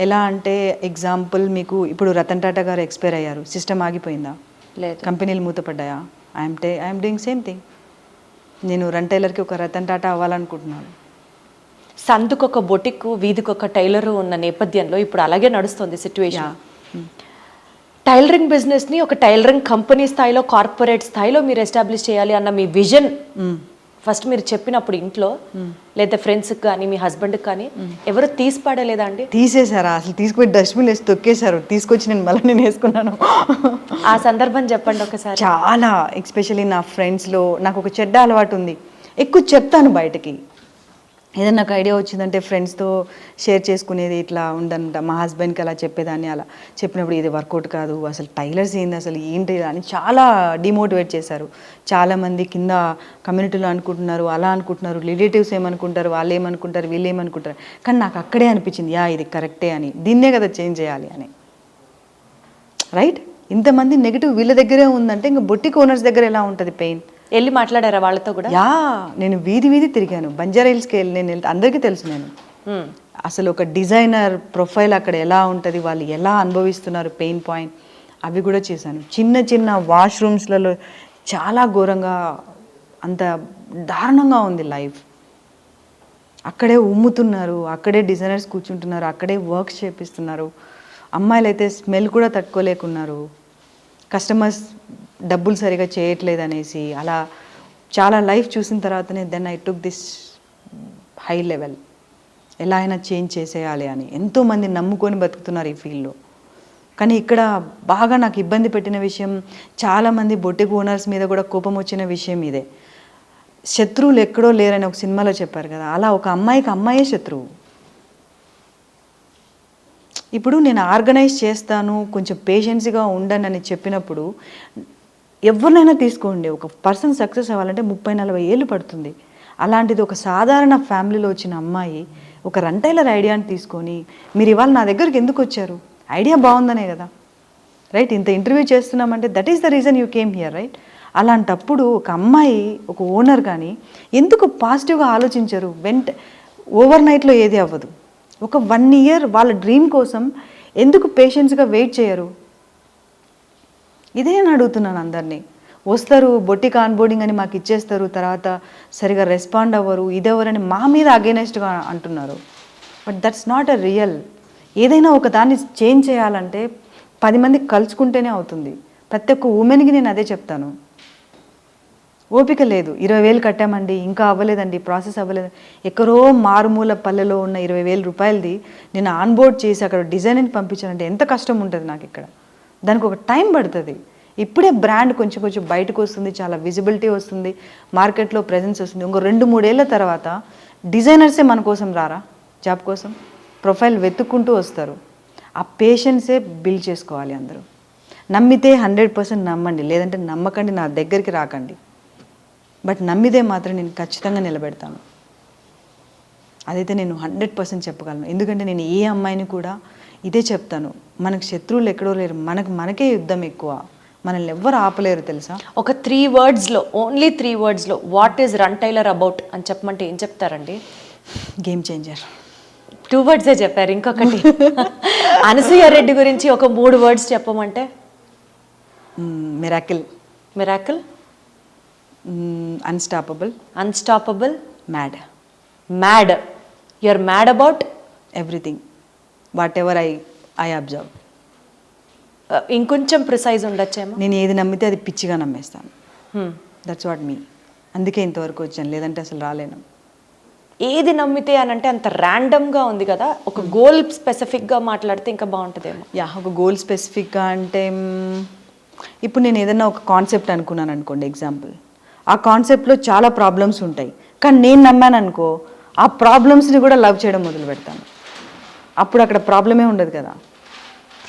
ఎలా అంటే, ఎగ్జాంపుల్ మీకు ఇప్పుడు రతన్ టాటా గారు ఎక్స్పైర్ అయ్యారు, సిస్టమ్ ఆగిపోయిందా? లేదు. కంపెనీలు మూతపడ్డాయా? I'm doing same thing. నేను రన్ టైలర్కి ఒక రతన్ టాటా అవ్వాలనుకుంటున్నాను. సందుకొక బొటిక్, వీధికొక టైలర్ ఉన్న నేపథ్యంలో ఇప్పుడు అలాగే నడుస్తుంది సిచ్యువేషన్. టైలరింగ్ బిజినెస్ని ఒక టైలరింగ్ కంపెనీ స్థాయిలో, కార్పొరేట్ స్థాయిలో మీరు ఎస్టాబ్లిష్ చేయాలి అన్న మీ విజన్ ఫస్ట్ మీరు చెప్పినప్పుడు ఇంట్లో లేదా ఫ్రెండ్స్కి కానీ మీ హస్బెండ్కి కానీ ఎవరు తీసి పడలేదా అండి? తీసేశారా? అసలు తీసుకుపోయి డస్ట్బిన్ వేసి తొక్కేశారు. తీసుకొచ్చి నేను వేసుకున్నాను. ఆ సందర్భం చెప్పండి ఒకసారి. చాలా, ఎస్పెషల్లీ నా ఫ్రెండ్స్లో నాకు ఒక చెడ్డ అలవాటు ఉంది, ఎక్కువ చెప్తాను బయటకి. ఏదైనా నాకు ఐడియా వచ్చిందంటే ఫ్రెండ్స్తో షేర్ చేసుకునేది. ఇట్లా ఉండంట, మా హస్బెండ్కి అలా చెప్పేదాన్ని. అలా చెప్పినప్పుడు ఇది వర్కౌట్ కాదు, అసలు టైలర్స్ ఏంది, అసలు ఏంటి అని చాలా డిమోటివేట్ చేశారు. చాలామంది కింద కమ్యూనిటీలో అనుకుంటున్నారు, అలా అనుకుంటున్నారు, రిలేటివ్స్ ఏమనుకుంటారు, వాళ్ళు ఏమనుకుంటారు, వీళ్ళు ఏమనుకుంటారు. కానీ నాకు అక్కడే అనిపించింది, ఇది కరెక్టే అని, దీన్నే కదా చేంజ్ చేయాలి అని. రైట్? ఇంతమంది నెగిటివ్ వీళ్ళ దగ్గరే ఉందంటే ఇంకా బొటిక్ ఓనర్స్ దగ్గర ఎలా ఉంటుంది పెయిన్? వెళ్ళి మాట్లాడారా వాళ్ళతో కూడా? నేను వీధి తిరిగాను, బంజారా హిల్స్కి వెళ్ళి నేను అందరికీ తెలుసు. నేను అసలు ఒక డిజైనర్ ప్రొఫైల్ అక్కడ ఎలా ఉంటుంది, వాళ్ళు ఎలా అనుభవిస్తున్నారు పెయిన్ పాయింట్, అవి కూడా చేశాను. చిన్న వాష్రూమ్స్లలో చాలా ఘోరంగా, అంత దారుణంగా ఉంది లైఫ్. అక్కడే ఉమ్ముతున్నారు, అక్కడే డిజైనర్స్ కూర్చుంటున్నారు, అక్కడే వర్క్స్ చేపిస్తున్నారు. అమ్మాయిలు అయితే స్మెల్ కూడా తట్టుకోలేకున్నారు. కస్టమర్స్ డబ్బులు సరిగా చేయట్లేదు అనేసి, అలా చాలా లైఫ్ చూసిన తర్వాతనే then I took this high level, ఎలా అయినా చేంజ్ చేసేయాలి అని. ఎంతోమంది నమ్ముకొని బతుకుతున్నారు ఈ ఫీల్డ్లో. కానీ ఇక్కడ బాగా నాకు ఇబ్బంది పెట్టిన విషయం, చాలామంది బొటిక్ ఓనర్స్ మీద కూడా కోపం వచ్చిన విషయం ఇదే. శత్రువులు ఎక్కడో లేరని ఒక సినిమాలో చెప్పారు కదా, అలా ఒక అమ్మాయికి అమ్మాయే శత్రువు. ఇప్పుడు నేను ఆర్గనైజ్ చేస్తాను, కొంచెం పేషెన్స్గా ఉండనని చెప్పినప్పుడు, ఎవరినైనా తీసుకోండి, ఒక పర్సన్ సక్సెస్ అవ్వాలంటే 30-40 ఏళ్ళు పడుతుంది. అలాంటిది ఒక సాధారణ ఫ్యామిలీలో వచ్చిన అమ్మాయి ఒక రన్-టైలర్ ఐడియాని తీసుకొని మీరు ఇవాళ నా దగ్గరికి ఎందుకు వచ్చారు? ఐడియా బాగుందనే కదా, రైట్? ఇంత ఇంటర్వ్యూ చేస్తున్నామంటే that is the reason you came here, right? అలాంటప్పుడు ఒక అమ్మాయి, ఒక ఓనర్ కానీ ఎందుకు పాజిటివ్గా ఆలోచించరు? ఓవర్ నైట్లో ఏది అవ్వదు. ఒక 1 year వాళ్ళ డ్రీమ్ కోసం ఎందుకు పేషెన్స్గా వెయిట్ చేయరు? ఇదే నేను అడుగుతున్నాను అందరినీ. వస్తారు బొట్టిక్ ఆన్బోర్డింగ్ అని మాకు ఇచ్చేస్తారు, తర్వాత సరిగా రెస్పాండ్ అవ్వరు, ఇదెవరని మా మీద అగేనెస్ట్గా అంటున్నారు. But that's not a real. ఏదైనా ఒక దాన్ని చేంజ్ చేయాలంటే 10 మంది కలుసుకుంటేనే అవుతుంది. ప్రతి ఒక్క ఉమెన్కి నేను అదే చెప్తాను. ఓపిక లేదు, 20,000 కట్టామండి ఇంకా అవ్వలేదండి, ప్రాసెస్ అవ్వలేదు. ఎక్కడో మారుమూల పల్లెలో ఉన్న 20,000 రూపాయలది నేను ఆన్బోర్డ్ చేసి అక్కడ డిజైన్ పంపించానంటే ఎంత కష్టం ఉంటుంది నాకు ఇక్కడ. దానికి ఒక టైం పడుతుంది. ఇప్పుడే బ్రాండ్ కొంచెం కొంచెం బయటకు వస్తుంది, చాలా విజిబిలిటీ వస్తుంది, మార్కెట్లో ప్రెజెన్స్ వస్తుంది. ఇంకో 2-3 ఏళ్ళ తర్వాత డిజైనర్సే మన కోసం రారా జాబ్ కోసం? ప్రొఫైల్ వెతుక్కుంటూ వస్తారు. ఆ పేషెన్సే బిల్డ్ చేసుకోవాలి అందరూ. నమ్మితే 100% నమ్మండి, లేదంటే నమ్మకండి, నా దగ్గరికి రాకండి. బట్ నమ్మితే మాత్రం నేను ఖచ్చితంగా నిలబెడతాను. అదైతే నేను 100% చెప్పగలను. ఎందుకంటే నేను ఏ అమ్మాయిని కూడా ఇదే చెప్తాను, మనకు శత్రువులు ఎక్కడో లేరు, మనకే యుద్ధం ఎక్కువ, మనల్ని ఎవ్వరు ఆపలేరు తెలుసా. ఒక 3 wordsలో, ఓన్లీ 3 wordsలో వాట్ ఈజ్ రన్-టైలర్ అబౌట్ అని చెప్పమంటే ఏం చెప్తారండి? Game changer. 2 wordsే చెప్పారు. ఇంకొకటి అనసూయ రెడ్డి గురించి ఒక 3 words చెప్పమంటే? Miracle. Miracle. Unstoppable. Unstoppable. Mad. Mad. You are mad about everything, whatever I observe. ఇంకొంచెం ప్రిసైజ్ ఉండొచ్చేమో. నేను ఏది నమ్మితే అది పిచ్చిగా నమ్మేస్తాను. దట్స్ వాట్ మీ. అందుకే ఇంతవరకు వచ్చాను, లేదంటే అసలు రాలేను. ఏది నమ్మితే అని అంటే అంత ర్యాండమ్గా ఉంది కదా, ఒక గోల్ స్పెసిఫిక్గా మాట్లాడితే ఇంకా బాగుంటుందేమో. ఒక గోల్ స్పెసిఫిక్గా అంటే ఇప్పుడు నేను ఏదైనా ఒక కాన్సెప్ట్ అనుకున్నాను అనుకోండి, ఎగ్జాంపుల్. ఆ కాన్సెప్ట్లో చాలా ప్రాబ్లమ్స్ ఉంటాయి, కానీ నేను నమ్మాను అనుకో, ఆ ప్రాబ్లమ్స్ని కూడా లవ్ చేయడం మొదలు పెడతాను. అప్పుడు అక్కడ ప్రాబ్లమే ఉండదు కదా.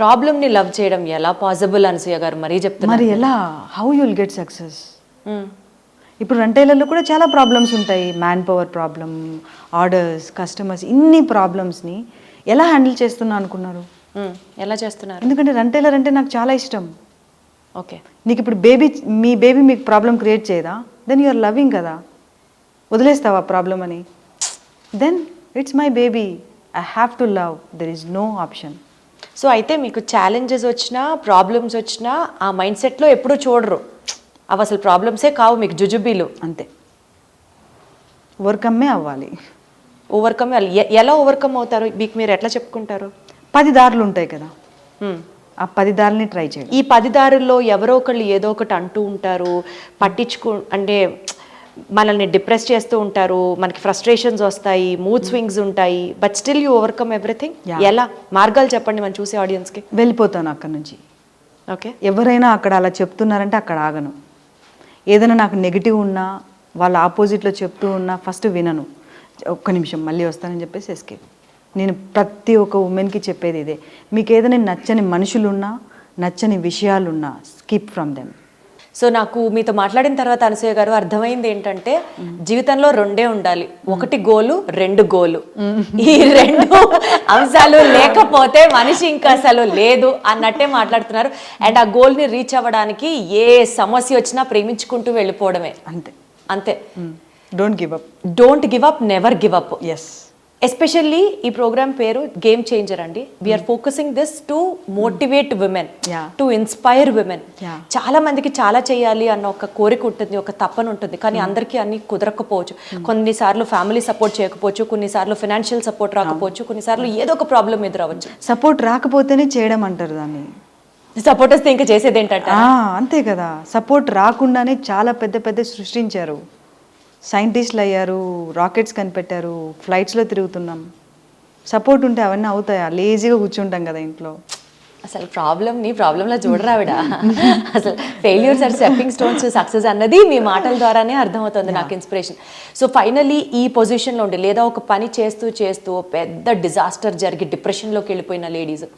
ప్రాబ్లమ్ని లవ్ చేయడం ఎలా పాసిబుల్ అనసూయ గారు మరీ చెప్తున్నారు. మరి ఎలా? How you'll get success? ఇప్పుడు రంటైలర్లో కూడా చాలా ప్రాబ్లమ్స్ ఉంటాయి. Man power problem, orders, customers, ఇన్ని ప్రాబ్లమ్స్ని ఎలా హ్యాండిల్ చేస్తున్నా అనుకున్నారు? ఎలా చేస్తున్నారు? ఎందుకంటే రంటైలర్ అంటే నాకు చాలా ఇష్టం. ఓకే, నీకు ఇప్పుడు మీ బేబీ మీకు ప్రాబ్లం క్రియేట్ చేయదా? దెన్ యూఆర్ లవింగ్ కదా. వదిలేస్తావా ప్రాబ్లం అని? Then it's my baby, I have to love, there is no option. So అయితే మీకు ఛాలెంజెస్ వచ్చినా, ప్రాబ్లమ్స్ వచ్చినా ఆ మైండ్ సెట్లో ఎప్పుడూ చూడరు, అవి అసలు ప్రాబ్లమ్సే కావు మీకు, జుజుబీలు అంతే. ఓవర్కమ్మే అవ్వాలి. ఓవర్కమ్ ఎలా ఓవర్కమ్ అవుతారు? మీకు మీరు ఎట్లా చెప్పుకుంటారు? 10 దారులు ఉంటాయి కదా, ఆ 10 దారుల్ని ట్రై చేయండి. ఈ 10 దారుల్లో ఎవరో ఒకళ్ళు ఏదో ఒకటి అంటూ ఉంటారు, అంటే మనల్ని డిప్రెస్ చేస్తూ ఉంటారు, మనకి ఫ్రస్ట్రేషన్స్ వస్తాయి, మూడ్ స్వింగ్స్ ఉంటాయి, but still you overcome everything. ఎలా మార్గాలు చెప్పండి మనం చూసే ఆడియన్స్కి. వెళ్ళిపోతాను అక్కడ నుంచి. ఓకే, ఎవరైనా అక్కడ అలా చెప్తున్నారంటే అక్కడ ఆగను. ఏదైనా నాకు నెగిటివ్ ఉన్నా, వాళ్ళ ఆపోజిట్లో చెప్తూ ఉన్నా ఫస్ట్ వినను. ఒక్క నిమిషం మళ్ళీ వస్తానని చెప్పేసి ఎస్కేప్. నేను ప్రతి ఒక్క ఉమెన్కి చెప్పేది ఇదే, మీకు ఏదైనా నచ్చని మనుషులున్నా, నచ్చని విషయాలున్నా, స్కిప్ ఫ్రమ్ దెమ్. సో నాకు మీతో మాట్లాడిన తర్వాత అనసూయ గారు అర్థమైంది ఏంటంటే, జీవితంలో 2 ఉండాలి, 1 గోలు, 2 గోలు. ఈ 2 అంశాలు లేకపోతే మనిషి ఇంకా అసలు లేదు అన్నట్టే మాట్లాడుతున్నారు. అండ్ ఆ గోల్ని రీచ్ అవ్వడానికి ఏ సమస్య వచ్చినా ప్రేమించుకుంటూ వెళ్ళిపోవడమే. అంతే అంతే. Don't give up. Don't give up, never give up. Yes. Especially ఈ ప్రోగ్రామ్ పేరు గేమ్ చేంజర్ అండి. We are focusing this to motivate women, to inspire women. చాలా మందికి చాలా చేయాలి అన్న ఒక కోరిక ఉంటుంది, ఒక తపన ఉంటుంది, కానీ అందరికీ అన్ని కుదరకపోవచ్చు. కొన్నిసార్లు ఫ్యామిలీ సపోర్ట్ చేయకపోవచ్చు, కొన్నిసార్లు ఫైనాన్షియల్ సపోర్ట్ రాకపోవచ్చు, కొన్నిసార్లు ఏదో ఒక ప్రాబ్లం ఎదురవచ్చు. సపోర్ట్ రాకపోతేనే చేయడం అంటారు దాన్ని. సపోర్ట్ వస్తే ఇంకా చేసేది ఏంటంటే అంతే కదా. సపోర్ట్ రాకుండానే చాలా పెద్ద పెద్ద సృష్టించారు. సైంటిస్టులు అయ్యారు, రాకెట్స్ కనిపెట్టారు, ఫ్లైట్స్లో తిరుగుతున్నాం. సపోర్ట్ ఉంటే అవన్నీ అవుతాయా? లేజీగా కూర్చుంటాం కదా ఇంట్లో. అసలు ప్రాబ్లంలా చూడరావిడ. అసలు failures are stepping stones to success అన్నది మీ మాటల ద్వారానే అర్థమవుతుంది నాకు, ఇన్స్పిరేషన్. సో ఫైనలీ ఈ పొజిషన్లో ఉండి, లేదా ఒక పని చేస్తూ చేస్తూ పెద్ద డిజాస్టర్ జరిగి డిప్రెషన్లోకి వెళ్ళిపోయిన లేడీస్,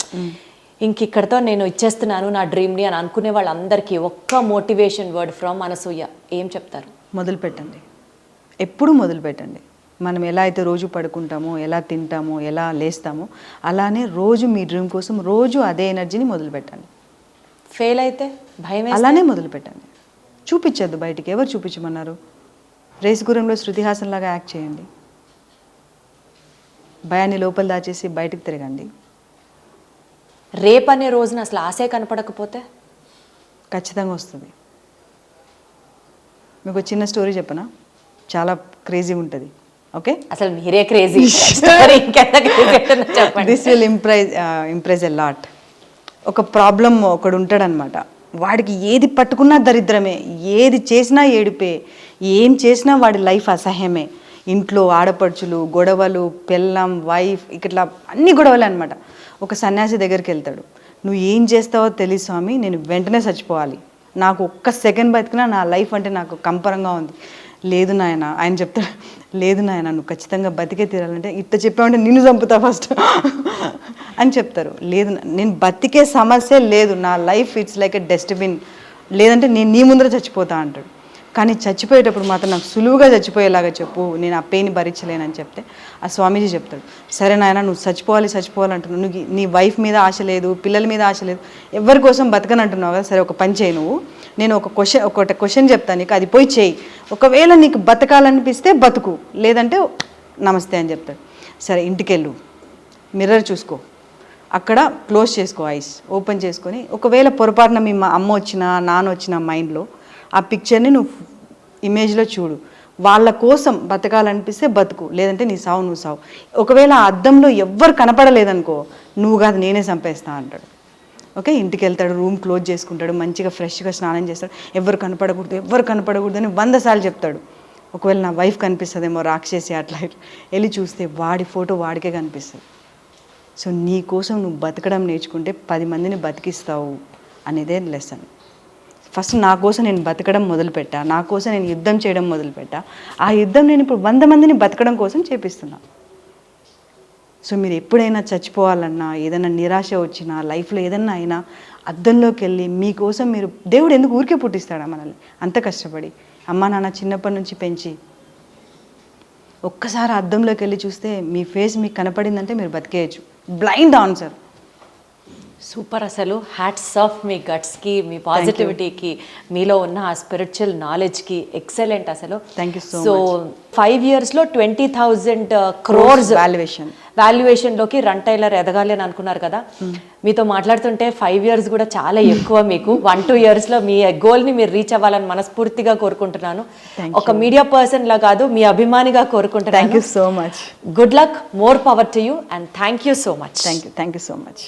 ఇక్కడతో నేను ఇచ్చేస్తున్నాను నా డ్రీమ్ని అని అనుకునే వాళ్ళందరికీ ఒక్క మోటివేషన్ వర్డ్ ఫ్రమ్ అనసూయ ఏం చెప్తారు? మొదలు పెట్టండి, ఎప్పుడు మొదలు పెట్టండి. మనం ఎలా అయితే రోజు పడుకుంటామో, ఎలా తింటామో, ఎలా లేస్తామో, అలానే రోజు మీ డ్రీమ్ కోసం రోజు అదే ఎనర్జీని మొదలు పెట్టండి. ఫెయిల్ అయితే భయం అలానే మొదలు పెట్టండి. చూపించద్దు బయటికి. ఎవరు చూపించమన్నారు? రేసు గుర్రంలో శృతి హాసన్ లాగా యాక్ట్ చేయండి. భయాన్ని లోపల దాచేసి బయటికి తిరగండి. రేపనే రోజున అసలు ఆశే కనపడకపోతే ఖచ్చితంగా వస్తుంది. మీకు ఒక చిన్న స్టోరీ చెప్పనా? చాలా క్రేజీ ఉంటుంది. ఓకే, అసలు మీరే క్రేజీ. ఇంకెంత క్రేజీ చెప్పండి. This will impress a lot. ఒక ప్రాబ్లం ఒకడు ఉంటాడనమాట. వాడికి ఏది పట్టుకున్నా దరిద్రమే, ఏది చేసినా ఏడిపే, ఏం చేసినా వాడి లైఫ్ అసహ్యమే. ఇంట్లో ఆడపడుచులు, గొడవలు, పెళ్ళం, వైఫ్, ఇట్లా అన్ని గొడవలే అనమాట. ఒక సన్యాసి దగ్గరికి వెళ్తాడు. నువ్వు ఏం చేస్తావో తెలియదు స్వామి, నేను వెంటనే చచ్చిపోవాలి, నాకు ఒక్క సెకండ్ బతికినా నా లైఫ్ అంటే నాకు కంపరంగా ఉంది. లేదు నాయన, ఆయన చెప్తాడు, లేదు నాయన నువ్వు ఖచ్చితంగా బతికే తీరాలంటే ఇట్లా చెప్పామంటే నిన్ను చంపుతా ఫస్ట్ అని చెప్తారు. లేదు నేను బతికే సమస్య లేదు, నా life it's like a dustbin, లేదంటే నేను నీ ముందర చచ్చిపోతా అంటాడు. కానీ చచ్చిపోయేటప్పుడు మాత్రం నాకు సులువుగా చచ్చిపోయేలాగా చెప్పు, నేను ఆ పెయిన్ భరించలేనని చెప్తే ఆ స్వామీజీ చెప్తాడు, సరే నాయన నువ్వు చచ్చిపోవాలంటున్నావు, నువ్వు నీ వైఫ్ మీద ఆశ లేదు, పిల్లల మీద ఆశ లేదు, ఎవరి కోసం బతకనంటున్నావు కదా, సరే ఒక పని చేయి నువ్వు, నేను ఒక క్వశ్చన్ చెప్తాను నీకు, అది పోయి చేయి, ఒకవేళ నీకు బతకాలనిపిస్తే బతుకు, లేదంటే నమస్తే అని చెప్తాడు. సరే ఇంటికెళ్ళు, మిర్రర్ చూసుకో, అక్కడ క్లోజ్ చేసుకో, ఐస్ ఓపెన్ చేసుకొని, ఒకవేళ పొరపాటున మీ అమ్మ వచ్చినా నాన్న వచ్చిన మైండ్లో ఆ పిక్చర్ని నువ్వు ఇమేజ్లో చూడు, వాళ్ళ కోసం బతకాలనిపిస్తే బతుకు, లేదంటే నీ సావు నువ్వు సావు. ఒకవేళ ఆ అద్దంలో ఎవ్వరు కనపడలేదనుకో, నువ్వు కాదు నేనే చంపేస్తా అంటాడు. ఓకే, ఇంటికి వెళ్తాడు, రూమ్ క్లోజ్ చేసుకుంటాడు, మంచిగా ఫ్రెష్గా స్నానం చేస్తాడు, ఎవరు కనపడకూడదు అని 100 సార్లు చెప్తాడు. ఒకవేళ నా వైఫ్ కనిపిస్తుందేమో రాక్షసి అట్లా ఇట్లా వెళ్ళి చూస్తే వాడి ఫోటో వాడికే కనిపిస్తుంది. సో నీ కోసం నువ్వు బతకడం నేర్చుకుంటే 10 మందిని బతికిస్తావు అనేదే లెసన్. ఫస్ట్ నా కోసం నేను బతకడం మొదలుపెట్టా, నా కోసం నేను యుద్ధం చేయడం మొదలుపెట్టా, ఆ యుద్ధం నేను ఇప్పుడు 100 మందిని బతకడం కోసం చేపిస్తున్నా. సో మీరు ఎప్పుడైనా చచ్చిపోవాలన్నా, ఏదైనా నిరాశ వచ్చినా, లైఫ్లో ఏదన్నా అయినా అద్దంలోకి వెళ్ళి మీకోసం మీరు, దేవుడు ఎందుకు ఊరికే పుట్టిస్తాడా మనల్ని అంత కష్టపడి, అమ్మా నాన్న చిన్నప్పటి నుంచి పెంచి, ఒక్కసారి అద్దంలోకి వెళ్ళి చూస్తే మీ ఫేస్ మీకు కనపడిందంటే మీరు బతికేయచ్చు. Blind answer. సూపర్. అసలు హ్యాట్స్ ఆఫ్ మీ గట్స్కి, మీ పాజిటివిటీకి, మీలో ఉన్న ఆ స్పిరిచువల్ నాలెడ్జ్కి ఎక్సలెంట్ అసలు. థ్యాంక్ యూ సో 5 yearsలో 20,000 crores వాల్యుయేషన్లోకి రన్ టైలర్ ఎదగాలి అని అనుకున్నారు కదా. మీతో మాట్లాడుతుంటే 5 years కూడా చాలా ఎక్కువ. మీకు 1-2 yearsలో మీ గోల్ని మీరు రీచ్ అవ్వాలని మనస్ఫూర్తిగా కోరుకుంటున్నాను. ఒక మీడియా పర్సన్లా కాదు, మీ అభిమానిగా కోరుకుంటున్నాను. Thank you so much. Good luck, more power to you, and thank you so much. Thank you so much.